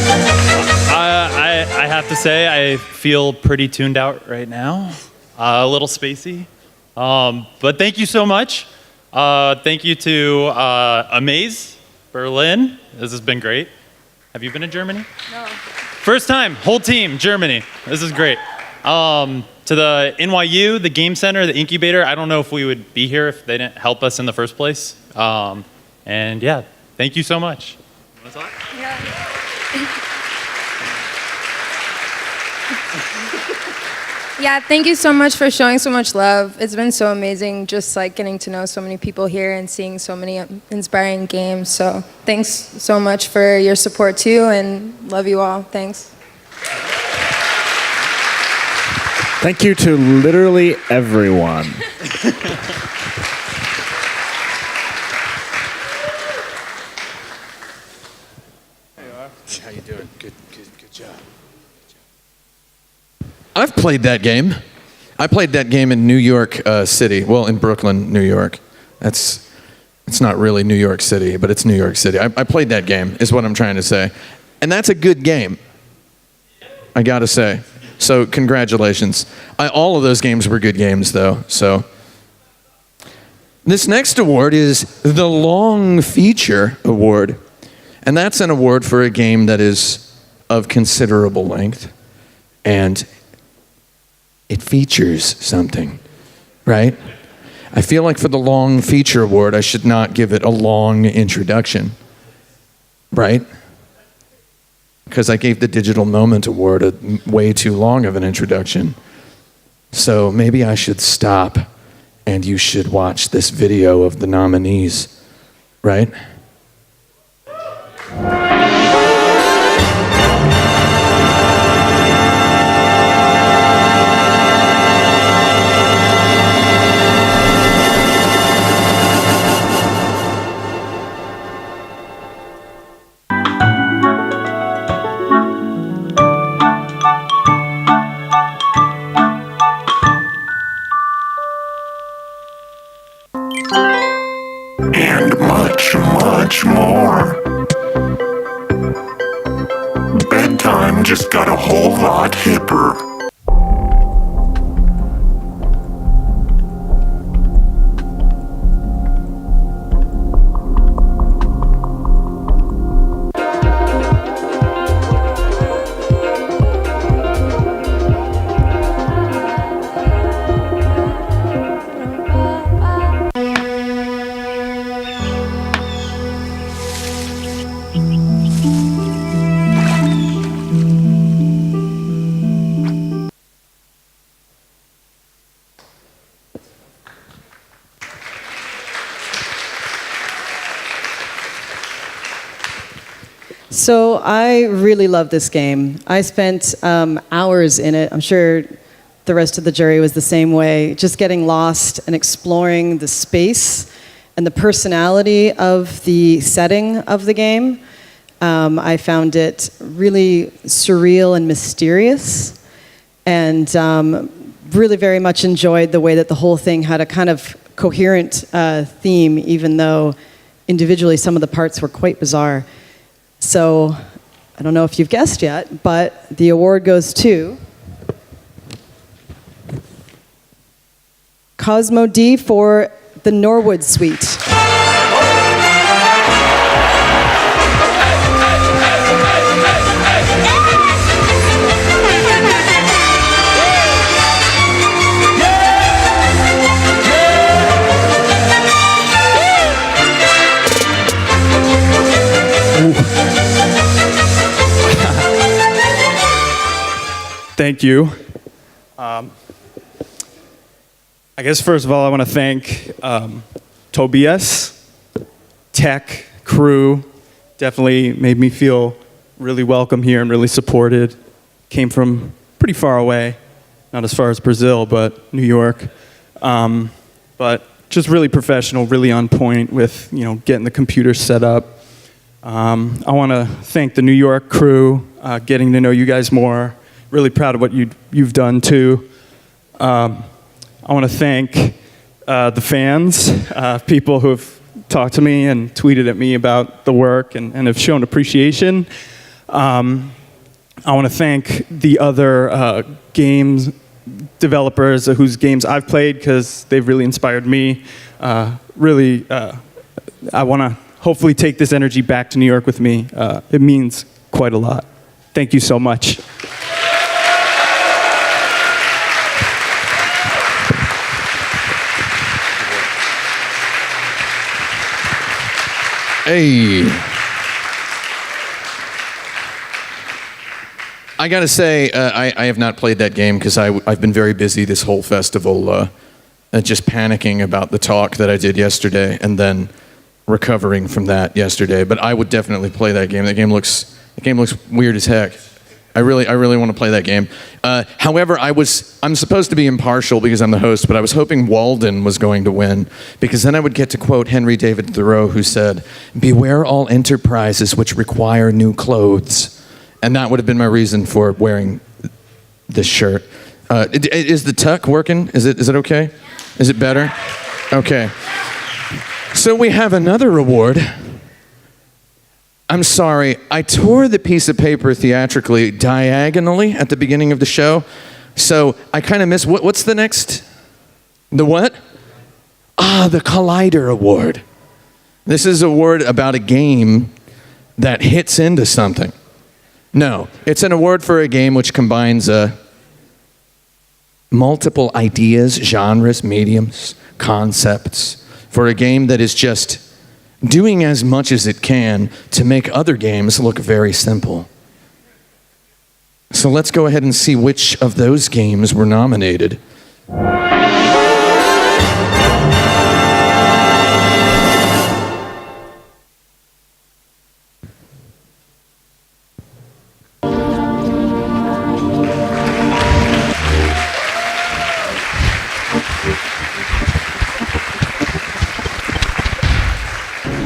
I have to say, I feel pretty tuned out right now. A little spacey. But thank you so much. Thank you to Amaze, Berlin. This has been great. Have you been to Germany? No. First time, whole team, Germany. This is great. To the NYU, the Game Center, the Incubator, I don't know if we would be here if they didn't help us in the first place. And yeah, thank you so much. You want to talk? Yeah. Yeah, thank you so much for showing so much love. It's been so amazing just like getting to know so many people here and seeing so many inspiring games. So thanks so much for your support too, and love you all. Thanks. Thank you to literally everyone. How you doing? Good job. I've played that game. I played that game in New York City. Well, in Brooklyn, New York. It's not really New York City, but it's New York City. I played that game, is what I'm trying to say. And that's a good game, I gotta say. So congratulations. All of those games were good games, though. So this next award is the Long Feature Award. And that's an award for a game that is of considerable length. And it features something, right? I feel like for the Long Feature Award, I should not give it a long introduction, right? Because I gave the Digital Moment Award a way too long of an introduction. So maybe I should stop and you should watch this video of the nominees, right? And much more. time just got a whole lot hipper. So I really love this game. I spent hours in it. I'm sure the rest of the jury was the same way, just getting lost and exploring the space and the personality of the setting of the game. I found it really surreal and mysterious, and really very much enjoyed the way that the whole thing had a kind of coherent theme, even though individually some of the parts were quite bizarre. So, I don't know if you've guessed yet, but the award goes to Cosmo D for the Norwood Suite. Thank you. I guess first of all, I want to thank Tobias, tech, crew. Definitely made me feel really welcome here and really supported. Came from pretty far away, not as far as Brazil, but New York. But just really professional, really on point with getting the computer set up. I want to thank the New York crew, getting to know you guys more. Really proud of what you've done too. I want to thank the fans, people who have talked to me and tweeted at me about the work and have shown appreciation. I want to thank the other games developers whose games I've played because they've really inspired me. I want to hopefully take this energy back to New York with me. It means quite a lot. Thank you so much. Hey. I gotta say, I have not played that game because I've been very busy this whole festival, just panicking about the talk that I did yesterday and then recovering from that yesterday. But I would definitely play that game. That game looks weird as heck. I really want to play that game. However, I'm supposed to be impartial because I'm the host, but I was hoping Walden was going to win because then I would get to quote Henry David Thoreau, who said, "Beware all enterprises which require new clothes." And that would have been my reason for wearing this shirt. Is the tuck working? Is it okay? Is it better? Okay. So we have another award. I'm sorry, I tore the piece of paper theatrically diagonally at the beginning of the show, so I kind of missed, what's the next? The what? The Collider Award. This is an award about a game that hits into something. No, it's an award for a game which combines multiple ideas, genres, mediums, concepts, for a game that is just doing as much as it can to make other games look very simple. So let's go ahead and see which of those games were nominated.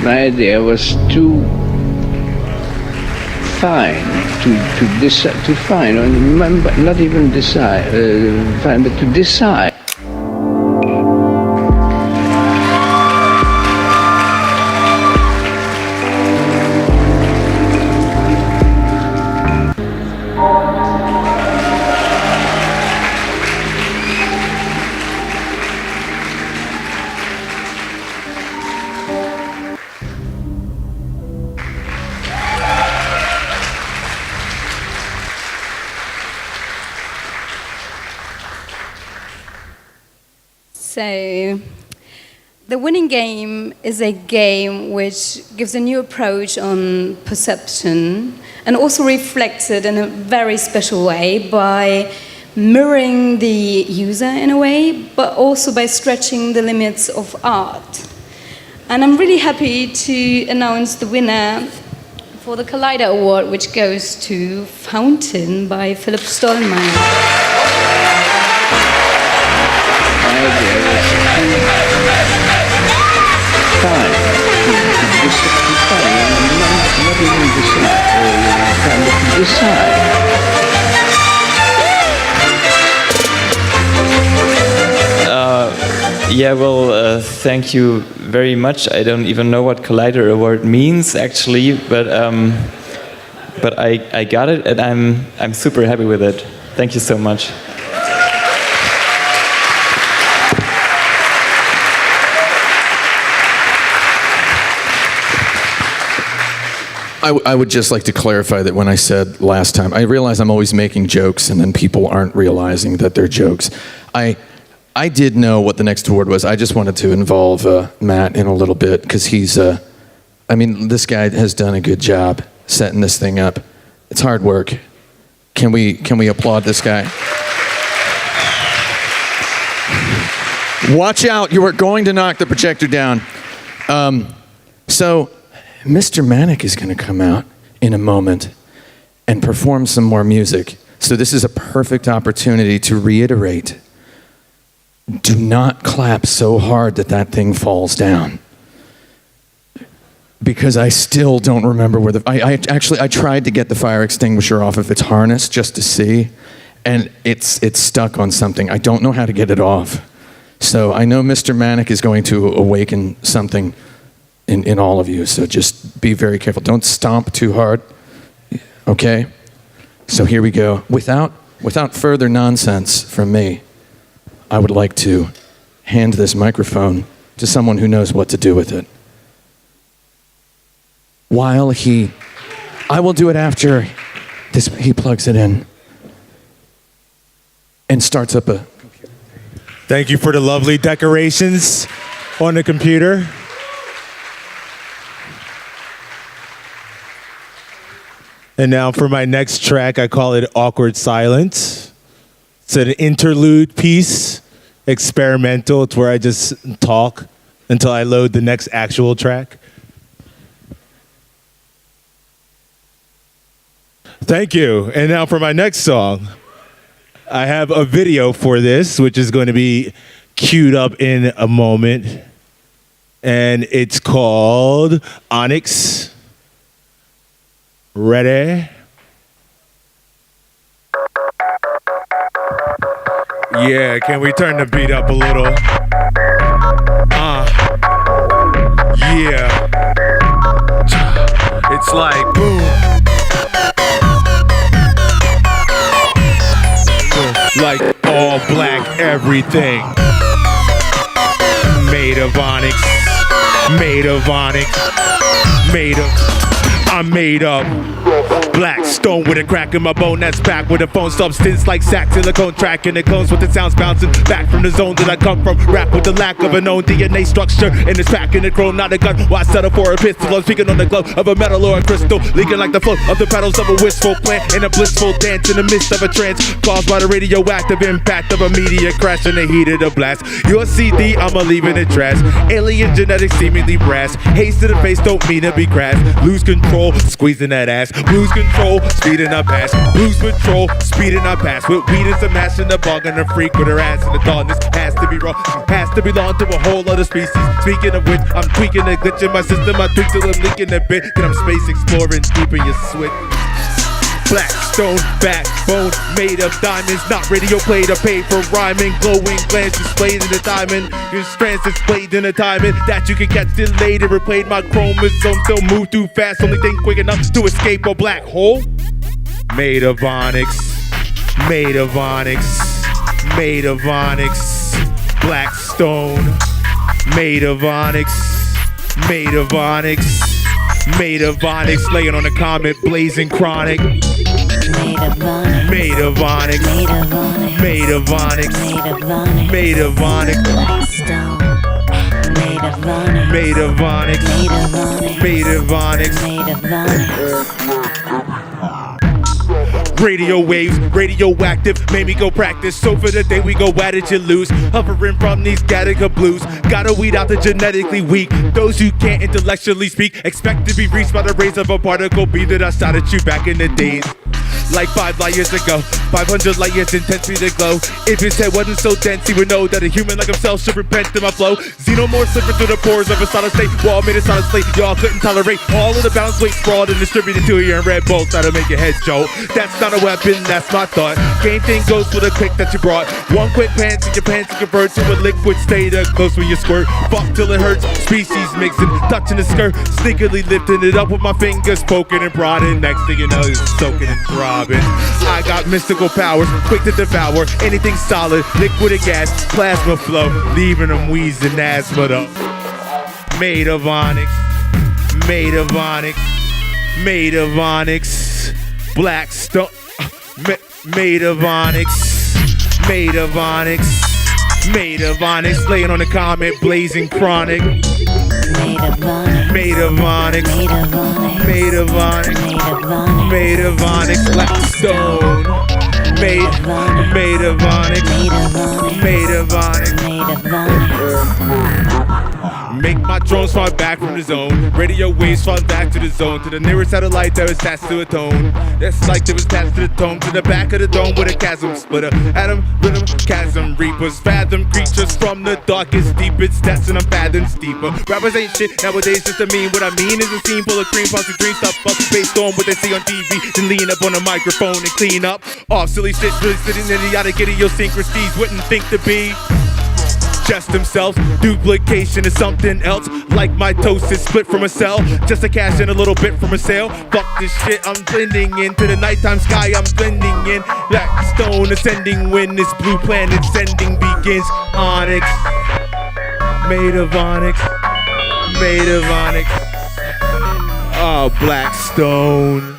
My idea was to find, to find, not even decide, find, but to decide. So, the winning game is a game which gives a new approach on perception and also reflects it in a very special way by mirroring the user in a way, but also by stretching the limits of art. And I'm really happy to announce the winner for the Collider Award, which goes to Fountain by Philipp Stollmeyer. Yeah, well, thank you very much. I don't even know what Collider Award means actually, but I got it and I'm super happy with it. Thank you so much. I would just like to clarify that when I said last time, I realize I'm always making jokes and then people aren't realizing that they're jokes. I did know what the next award was. I just wanted to involve Matt in a little bit because he's, I mean, this guy has done a good job setting this thing up. It's hard work. Can we applaud this guy? Watch out, you are going to knock the projector down. So Mr. Manic is going to come out in a moment and perform some more music. So this is a perfect opportunity to reiterate. Do not clap so hard that that thing falls down. Because I still don't remember where I tried to get the fire extinguisher off of its harness just to see, and it's stuck on something. I don't know how to get it off. So I know Mr. Manic is going to awaken something in all of you, so just be very careful. Don't stomp too hard, okay? So here we go. Without further nonsense from me, I would like to hand this microphone to someone who knows what to do with it. I will do it after he plugs it in and starts up a computer. Thank you for the lovely decorations on the computer. And now for my next track, I call it Awkward Silence. It's an interlude piece, experimental. It's where I just talk until I load the next actual track. Thank you. And now for my next song, I have a video for this, which is going to be queued up in a moment. And it's called Onyx. Ready? Yeah, can we turn the beat up a little? Yeah. It's like boom. Like all black everything. Made of onyx. Made of onyx. Made of. I'm made up. Black stone with a crack in my bone that's back with a phone substance like sack silicone tracking it clones with the sounds bouncing back from the zone that I come from. Rap with the lack of a known DNA structure and it's packing the chrome, not a gun. Why settle for a pistol? I'm speaking on the glove of a metal or a crystal, leaking like the flow of the petals of a wistful plant in a blissful dance in the midst of a trance caused by the radioactive impact of a meteor crash in the heat of the blast. Your CD, I'ma leave it in trash. Alien genetics seemingly brass. Haste to the face don't mean to be crass. Lose control, squeezing that ass. Lose control, speeding up ass. Lose control, speeding up ass. With weed and some ass in the bug and a freak with her ass in the darkness. Has to be raw, has to belong to a whole other species. Speaking of which, I'm tweaking a glitch in my system. I tweak till I'm leaking a bit. Then I'm space exploring deep in your switch. Black stone, backbone, made of diamonds, not radio played or paper rhyming, glowing glance displayed in the diamond. Your strands displayed in the diamond that you can catch delayed and replayed. My chromosomes still move too fast, only think quick enough to escape a black hole. Made of onyx, made of onyx, made of onyx, black stone, made of onyx, made of onyx. Made of onyx, laying on a comet, blazing chronic. Made of onyx. Made Made of onyx. Made of onyx. Made of onyx. Made of onyx. Made of onyx. Made of onyx. Radio waves, radioactive, made me go practice. So for the day we go at it, you lose. Hovering from these Gattaca blues. Gotta weed out the genetically weak. Those who can't intellectually speak expect to be reached by the rays of a particle beam that I shot at you back in the days. Like 5 light years ago, 500 light years intensity to glow. If his head wasn't so dense, he would know that a human like himself should repent to my flow. Xenomorph slipping through the pores of a solid state. Wall made a solid slate, y'all couldn't tolerate. All of the balance weight sprawled and distributed to you in red bolts that'll make your head jolt. That's not a weapon, that's my thought. Game thing goes for the quick that you brought. One quick pants in your pants to convert to a liquid state of close when you squirt. Fuck till it hurts, species mixing, touching the skirt, sneakily lifting it up with my fingers, poking and prodding. Next thing you know, it's soaking and throbbing. I got mystical powers, quick to devour anything solid, liquid and gas, plasma flow, leaving them wheezing asthma though. Made of onyx, made of onyx, made of onyx, black stone, made of onyx, made of onyx, made of onyx, laying on the comet, blazing chronic. Made of onyx, made of onyx, made of onyx, made of onyx, black stone. Made of onyx, made of onyx, made of onyx. Make my drones fall back from the zone. Radio waves fall back to the zone. To the nearest satellite that was attached to a tone. That's like it was attached to the dome. To the back of the dome with a chasm splitter. Atom, rhythm, chasm reapers. Fathom creatures from the darkest, deepest depths, and I'm fathoms deeper. Rappers ain't shit nowadays just to mean. What I mean is a scene full of cream puffs and green stuff up based on what they see on TV. Then lean up on the microphone and clean up off silly shit, really sitting idiotic idiosyncrasies wouldn't think to be just themselves. Duplication is something else, like mitosis, split from a cell, just to cash in a little bit from a sale. Fuck this shit, I'm blending into the nighttime sky, I'm blending in. Black stone ascending when this blue planet sending begins. Onyx, made of onyx, made of onyx. Oh, black stone.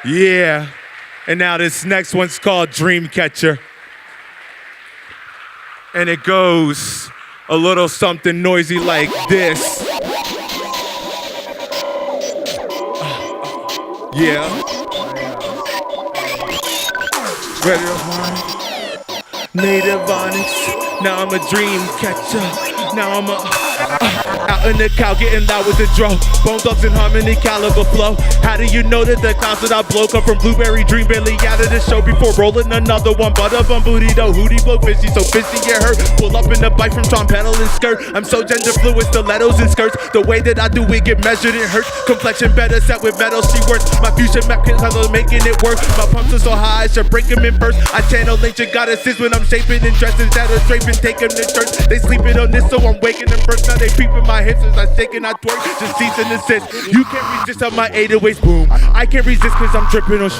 Yeah, and now this next one's called Dreamcatcher. And it goes a little something noisy like this. Yeah. Made of onyx, now I'm a dream catcher. Now I'm out in the cow getting loud with the drum. Bone thugs and harmony caliber flow. How do you know that the clouds that I blow come from Blueberry Dream Barely out of the show before rolling another one? Butter bum booty though, hootie blow fishy, so fishy get hurt. Pull up in the bike from Tom Pedal and skirt. I'm so gender fluid, stilettos and skirts. The way that I do it get measured, it hurts. Complexion better set with metal, she works. My fusion color making it work. My pumps are so high, I should break them in first. I channel ancient goddesses when I'm shaping in dresses that are draping, taking the shirts. They sleeping on this, so I'm waking them first. Now they peeping my hips as I shake and I twerk, just cease and desist. You can't resist how my 808s boom. I can't resist cause I'm dripping on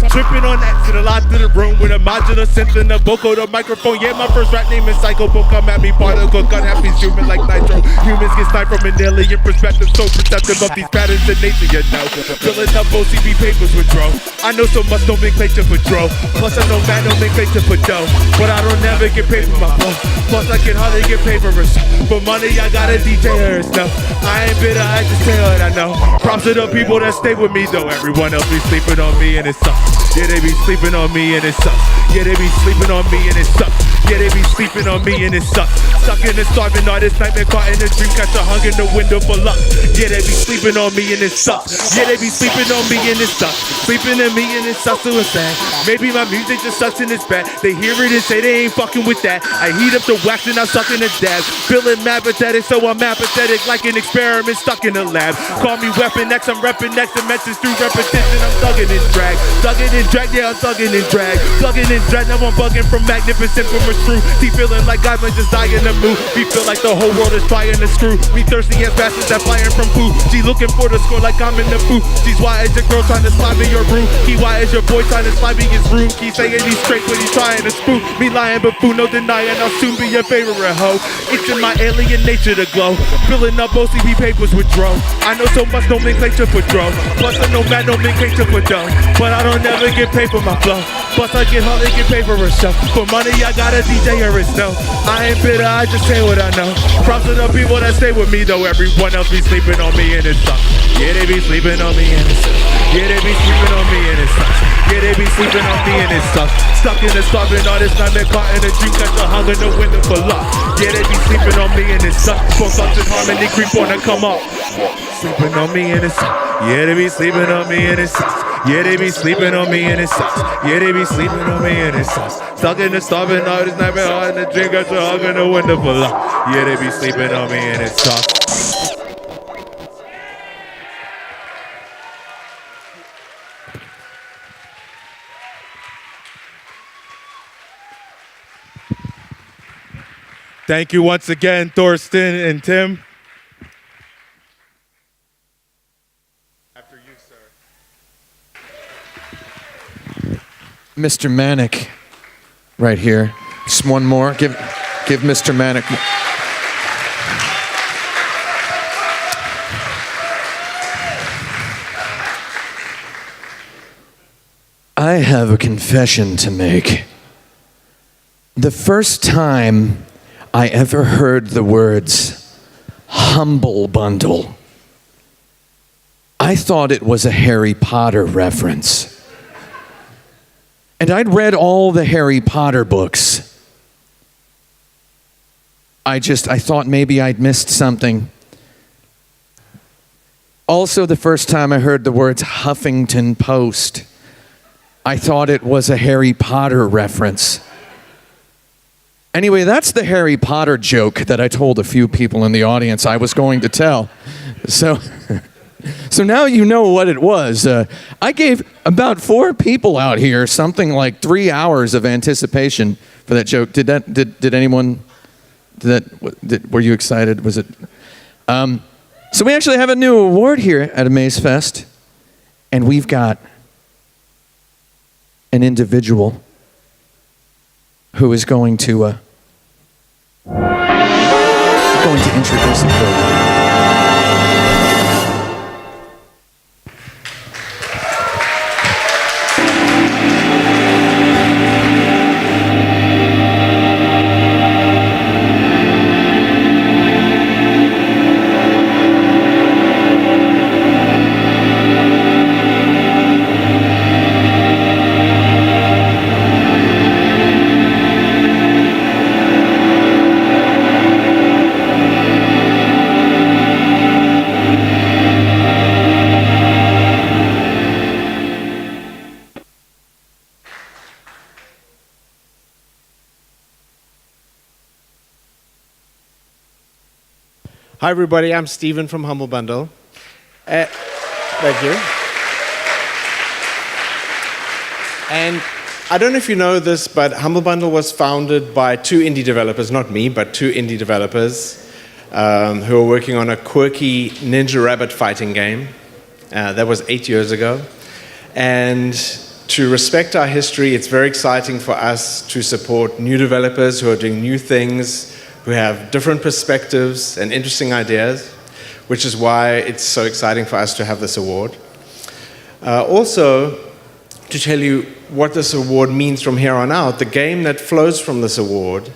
dripping on that to the lot to the room with a modular synth and a vocal, the microphone. Yeah, my first rap name is Psycho, but come at me, particle, gun happy, human like nitro. Humans get sniped from an alien perspective, so perceptive of these patterns in nature, you know. Filling up OCB papers with dro. I know so much nomenclature for dro. Plus I know mad nomenclature for dough. But I don't never get paid for my flow. Plus I can hardly get paid for it. For money I got a DJ her stuff. I ain't bitter, I just tell it I know. Props to the people that stay with me though. Everyone else be sleeping on me and it sucks. Yeah, they be sleeping on me and it sucks. Yeah, they be sleeping on me and it sucks. Yeah, they be sleeping on me and it sucks. Stuck in the starving artist, nightmare caught in a dream, catcher hung in the window for luck. Yeah, they be sleeping on me and it sucks. Yeah, they be sleeping on me and it sucks. Sleeping on me and it sucks, so it's sad. Maybe my music just sucks and it's bad. They hear it and say they ain't fucking with that. I heat up the wax and I suck in the dab. Feeling mad pathetic, so I'm apathetic like an experiment stuck in a lab. Call me Weapon X, I'm repping next dimensions through repetition. I'm thugging this drag, thugging and drag, yeah, I'm thugging and drag. Thugging and drag, now I'm bugging from magnificent from a screw. See, feeling like I might just die in the mood. Me feel like the whole world is trying to screw. Me thirsty as bastards that flying from food. She looking for the score like I'm in the food. She's why is your girl trying to slide me your room. He why is your boy trying to slide me his room. Keep saying he's straight when he's trying to spook. Me lying buffoon, no denying, I'll soon be your favorite hoe. It's in my alien nature to glow. Filling up OCP papers with dro. I know so much nomenclature for dro. Plus I know mad nomenclature for dough. But I don't ever get paid for my flow. Plus I get hardly get paid for a show. For money I got a DJ or it's no. I ain't bitter, I just say what I know. Props to the people that stay with me though. Everyone else be sleeping on me and it sucks. Yeah, they be sleeping on me and it sucks. Yeah, they be sleeping on me and it sucks. Yeah, they be sleeping on me and it sucks. Stuck in the starving artist, nightmare caught in a dream. Got the hunger, no window for luck. Yeah, they be sleeping on me and it sucks. For thoughts and harmony creep wanna come up. Sleeping on me and it sucks. Yeah, they be sleeping on me and it sucks. Yeah, they be sleeping on me and it sucks. Yeah, they be sleeping on me and it sucks. Stuck in the starving artist, nightmare hard in the drink. Got the hunger, no window for luck. Yeah, they be sleeping on me and it sucks. Thank you once again, Thorsten and Tim. After you, sir. Mr. Manic, right here. Just one more. Give Mr. Manic. I have a confession to make. The first time I ever heard the words Humble Bundle, I thought it was a Harry Potter reference. And I'd read all the Harry Potter books. I thought maybe I'd missed something. Also, the first time I heard the words Huffington Post, I thought it was a Harry Potter reference. Anyway, that's the Harry Potter joke that I told a few people in the audience I was going to tell. So now you know what it was. I gave about 4 people out here something like 3 hours of anticipation for that joke. Did anyone? Were you excited? Was it? So we actually have a new award here at Amaze Fest, and we've got an individual who is going to introduce the program. Hi everybody, I'm Stephen from Humble Bundle. Thank you. And I don't know if you know this, but Humble Bundle was founded by 2 indie developers, not me, but 2 indie developers who are working on a quirky Ninja Rabbit fighting game. That was 8 years ago. And to respect our history, it's very exciting for us to support new developers who are doing new things, who have different perspectives and interesting ideas, which is why it's so exciting for us to have this award. Also, to tell you what this award means from here on out, the game that flows from this award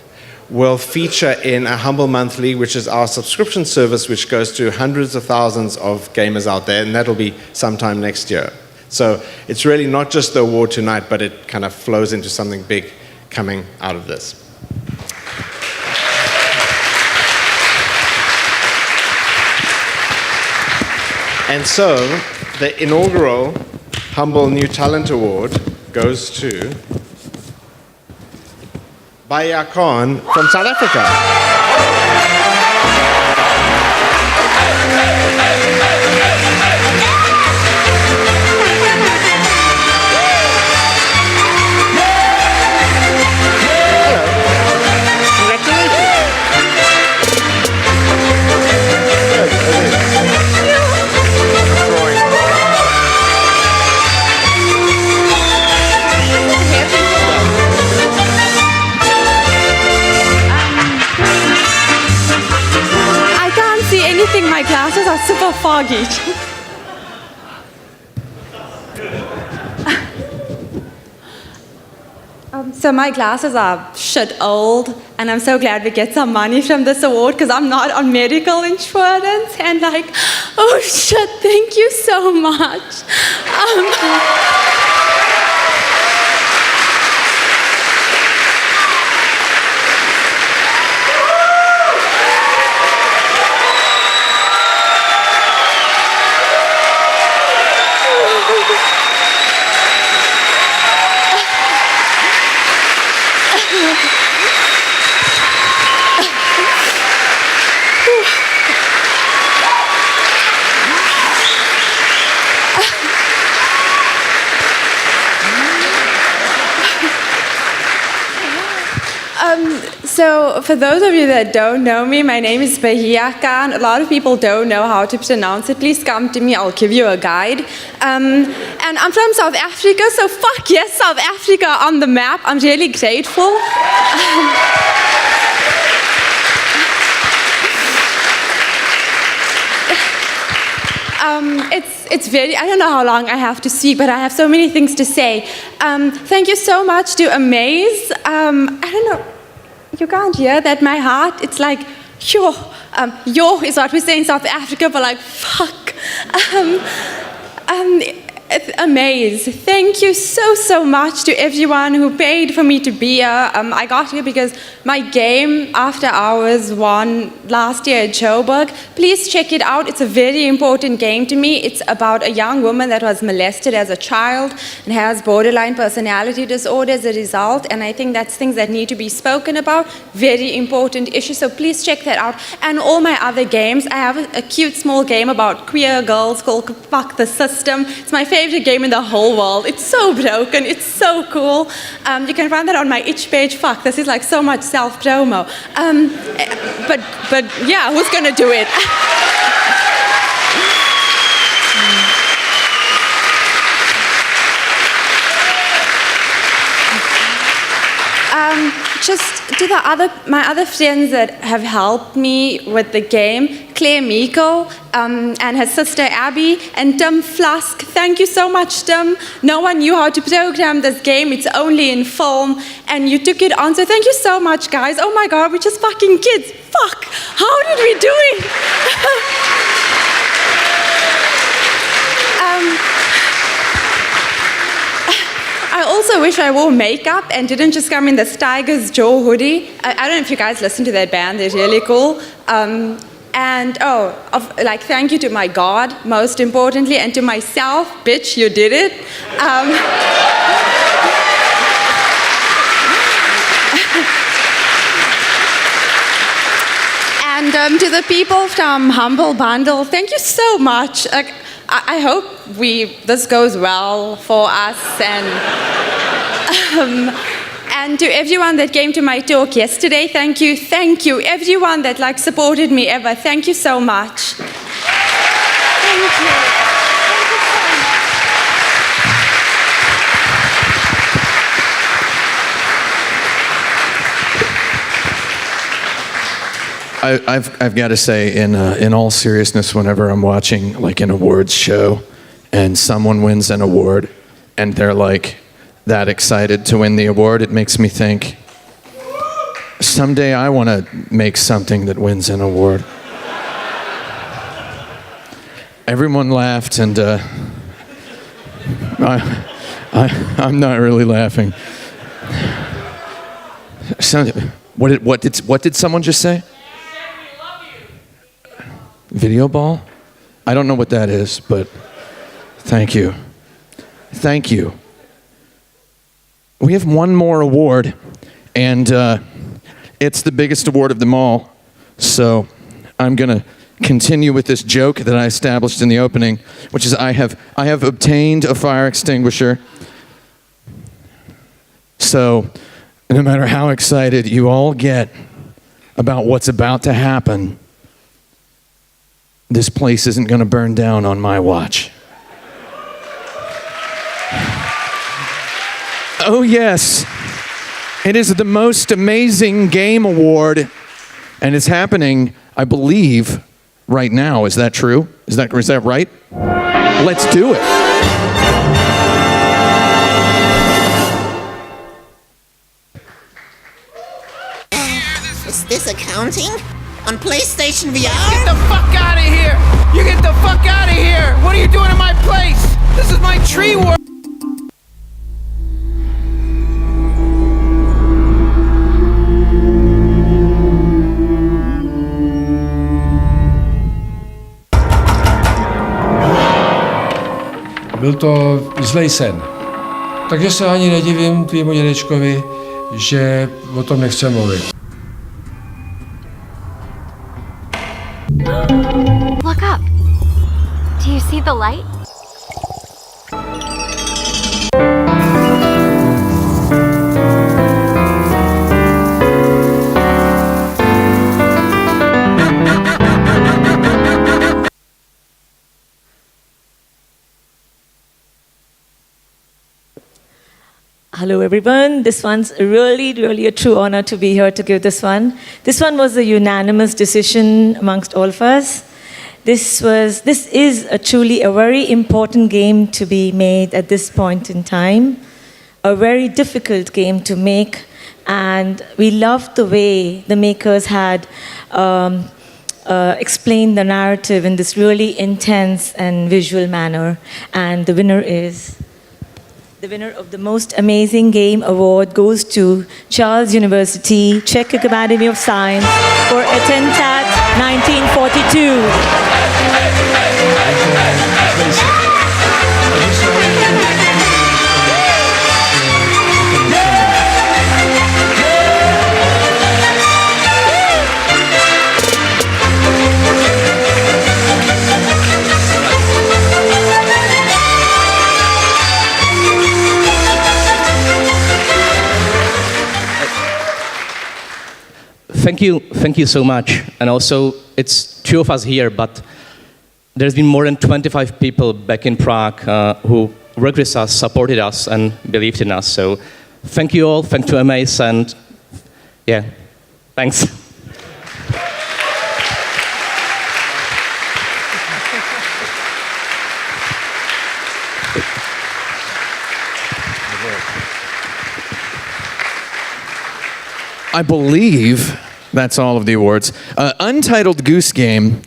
will feature in a Humble Monthly, which is our subscription service, which goes to hundreds of thousands of gamers out there, and that'll be sometime next year. So it's really not just the award tonight, but it kind of flows into something big coming out of this. And so, the inaugural Humble New Talent Award goes to Baya Khan from South Africa. super foggy. So my glasses are shit old, and I'm so glad we get some money from this award because I'm not on medical insurance. And like, oh shit, thank you so much. So for those of you that don't know me, my name is Bahia Khan. A lot of people don't know how to pronounce it. Please come to me, I'll give you a guide. And I'm from South Africa, so fuck yes, South Africa on the map. I'm really grateful. It's very, I don't know how long I have to speak, but I have so many things to say. Thank you so much to Amaze. I don't know, you can't hear that, my heart, it's like, yo. Yo is what we say in South Africa, but like, fuck. Amaze. Thank you so much to everyone who paid for me to be here. I got here because my game, After Hours, won last year at Joburg. Please check it out. It's a very important game to me. It's about a young woman that was molested as a child and has borderline personality disorder as a result. And I think that's things that need to be spoken about. Very important issue. So please check that out. And all my other games. I have a cute small game about queer girls called Fuck the System. It's my favorite game in the whole world. It's so broken. It's so cool. You can find that on my itch page. Fuck, this is like so much self-promo. But yeah, who's gonna do it? Just to my other friends that have helped me with the game, Claire Miko and her sister Abby, and Tim Flask. Thank you so much, Tim. No one knew how to program this game. It's only in film, and you took it on. So thank you so much, guys. Oh my God, we're just fucking kids. Fuck, how did we do it? I also wish I wore makeup and didn't just come in this Tiger's Jaw hoodie. I don't know if you guys listen to that band, they're really cool. Thank you to my God, most importantly, and to myself, bitch, you did it. And to the people from Humble Bundle, thank you so much. I hope this goes well for us, and to everyone that came to my talk yesterday, thank you. Everyone that supported me ever, thank you so much. Thank you. I've got to say, in all seriousness, whenever I'm watching like an awards show and someone wins an award and they're like that excited to win the award, it makes me think, someday I want to make something that wins an award. Everyone laughed, and I'm not really laughing. What did someone just say? Video ball? I don't know what that is, but thank you. Thank you. We have one more award, and it's the biggest award of them all. So I'm going to continue with this joke that I established in the opening, which is I have obtained a fire extinguisher. So no matter how excited you all get about what's about to happen, this place isn't going to burn down on my watch. Oh yes, it is the most amazing game award, and it's happening, I believe, right now. Is that true? Is that right? Let's do it. Is this accounting? On PlayStation VR? Get the fuck out of here! You get the fuck out of here! What are you doing in my place? This is my tree world! Byl to zlej sen. Takže se ani nedivím tvýmu dědečkovi, že o tom nechce mluvit. Look up. Do you see the light? Hello everyone, this one's really a true honor to be here to give this one. This one was a unanimous decision amongst all of us. This is truly a very important game to be made at this point in time. A very difficult game to make, and we loved the way the makers had explained the narrative in this really intense and visual manner. And the winner is... The winner of the Most Amazing Game Award goes to Charles University, Czech Academy of Science for Attentat 1942. Thank you so much. And also, it's two of us here, but there's been more than 25 people back in Prague who worked with us, supported us, and believed in us. So thank you all, thank you Amaze, and yeah, thanks. I believe that's all of the awards. Untitled Goose Game.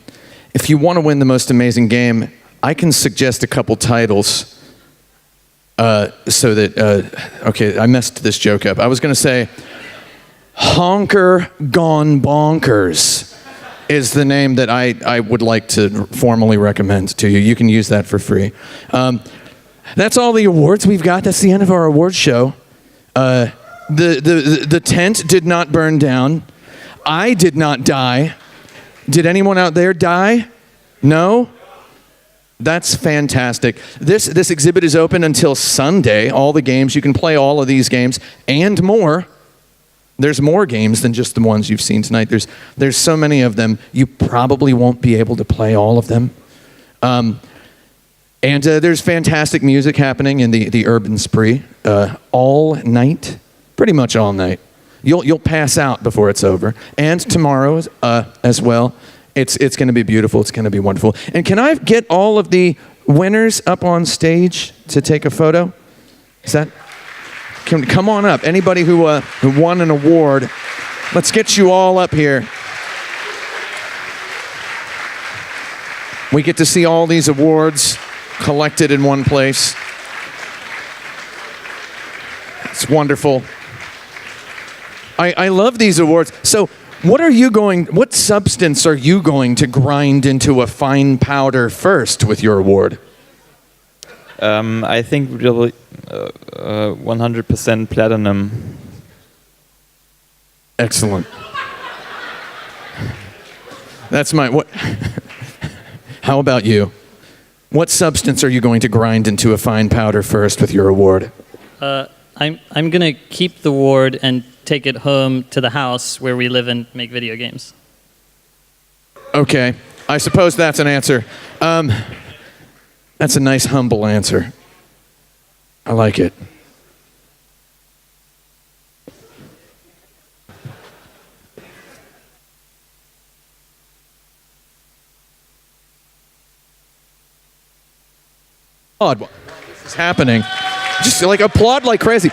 If you want to win the Most Amazing Game, I can suggest a couple titles so that, okay, I messed this joke up. I was going to say, Honker Gone Bonkers is the name that I would like to formally recommend to you. You can use that for free. That's all the awards we've got. That's the end of our awards show. The tent did not burn down. I did not die. Did anyone out there die? No? That's fantastic. This exhibit is open until Sunday. All the games, you can play all of these games and more. There's more games than just the ones you've seen tonight. There's so many of them, you probably won't be able to play all of them. And there's fantastic music happening in the Urban Spree all night. Pretty much all night. You'll pass out before it's over. And tomorrow as well. It's going to be beautiful. It's going to be wonderful. And can I get all of the winners up on stage to take a photo? Come on up. Anybody who won an award, let's get you all up here. We get to see all these awards collected in one place. It's wonderful. I love these awards. So what substance are you going to grind into a fine powder first with your award? I think really 100% platinum. Excellent. That's what? How about you? What substance are you going to grind into a fine powder first with your award? I'm gonna keep the award and take it home to the house where we live and make video games. Okay, I suppose that's an answer. That's a nice, humble answer. I like it. This is happening. Just like applaud like crazy.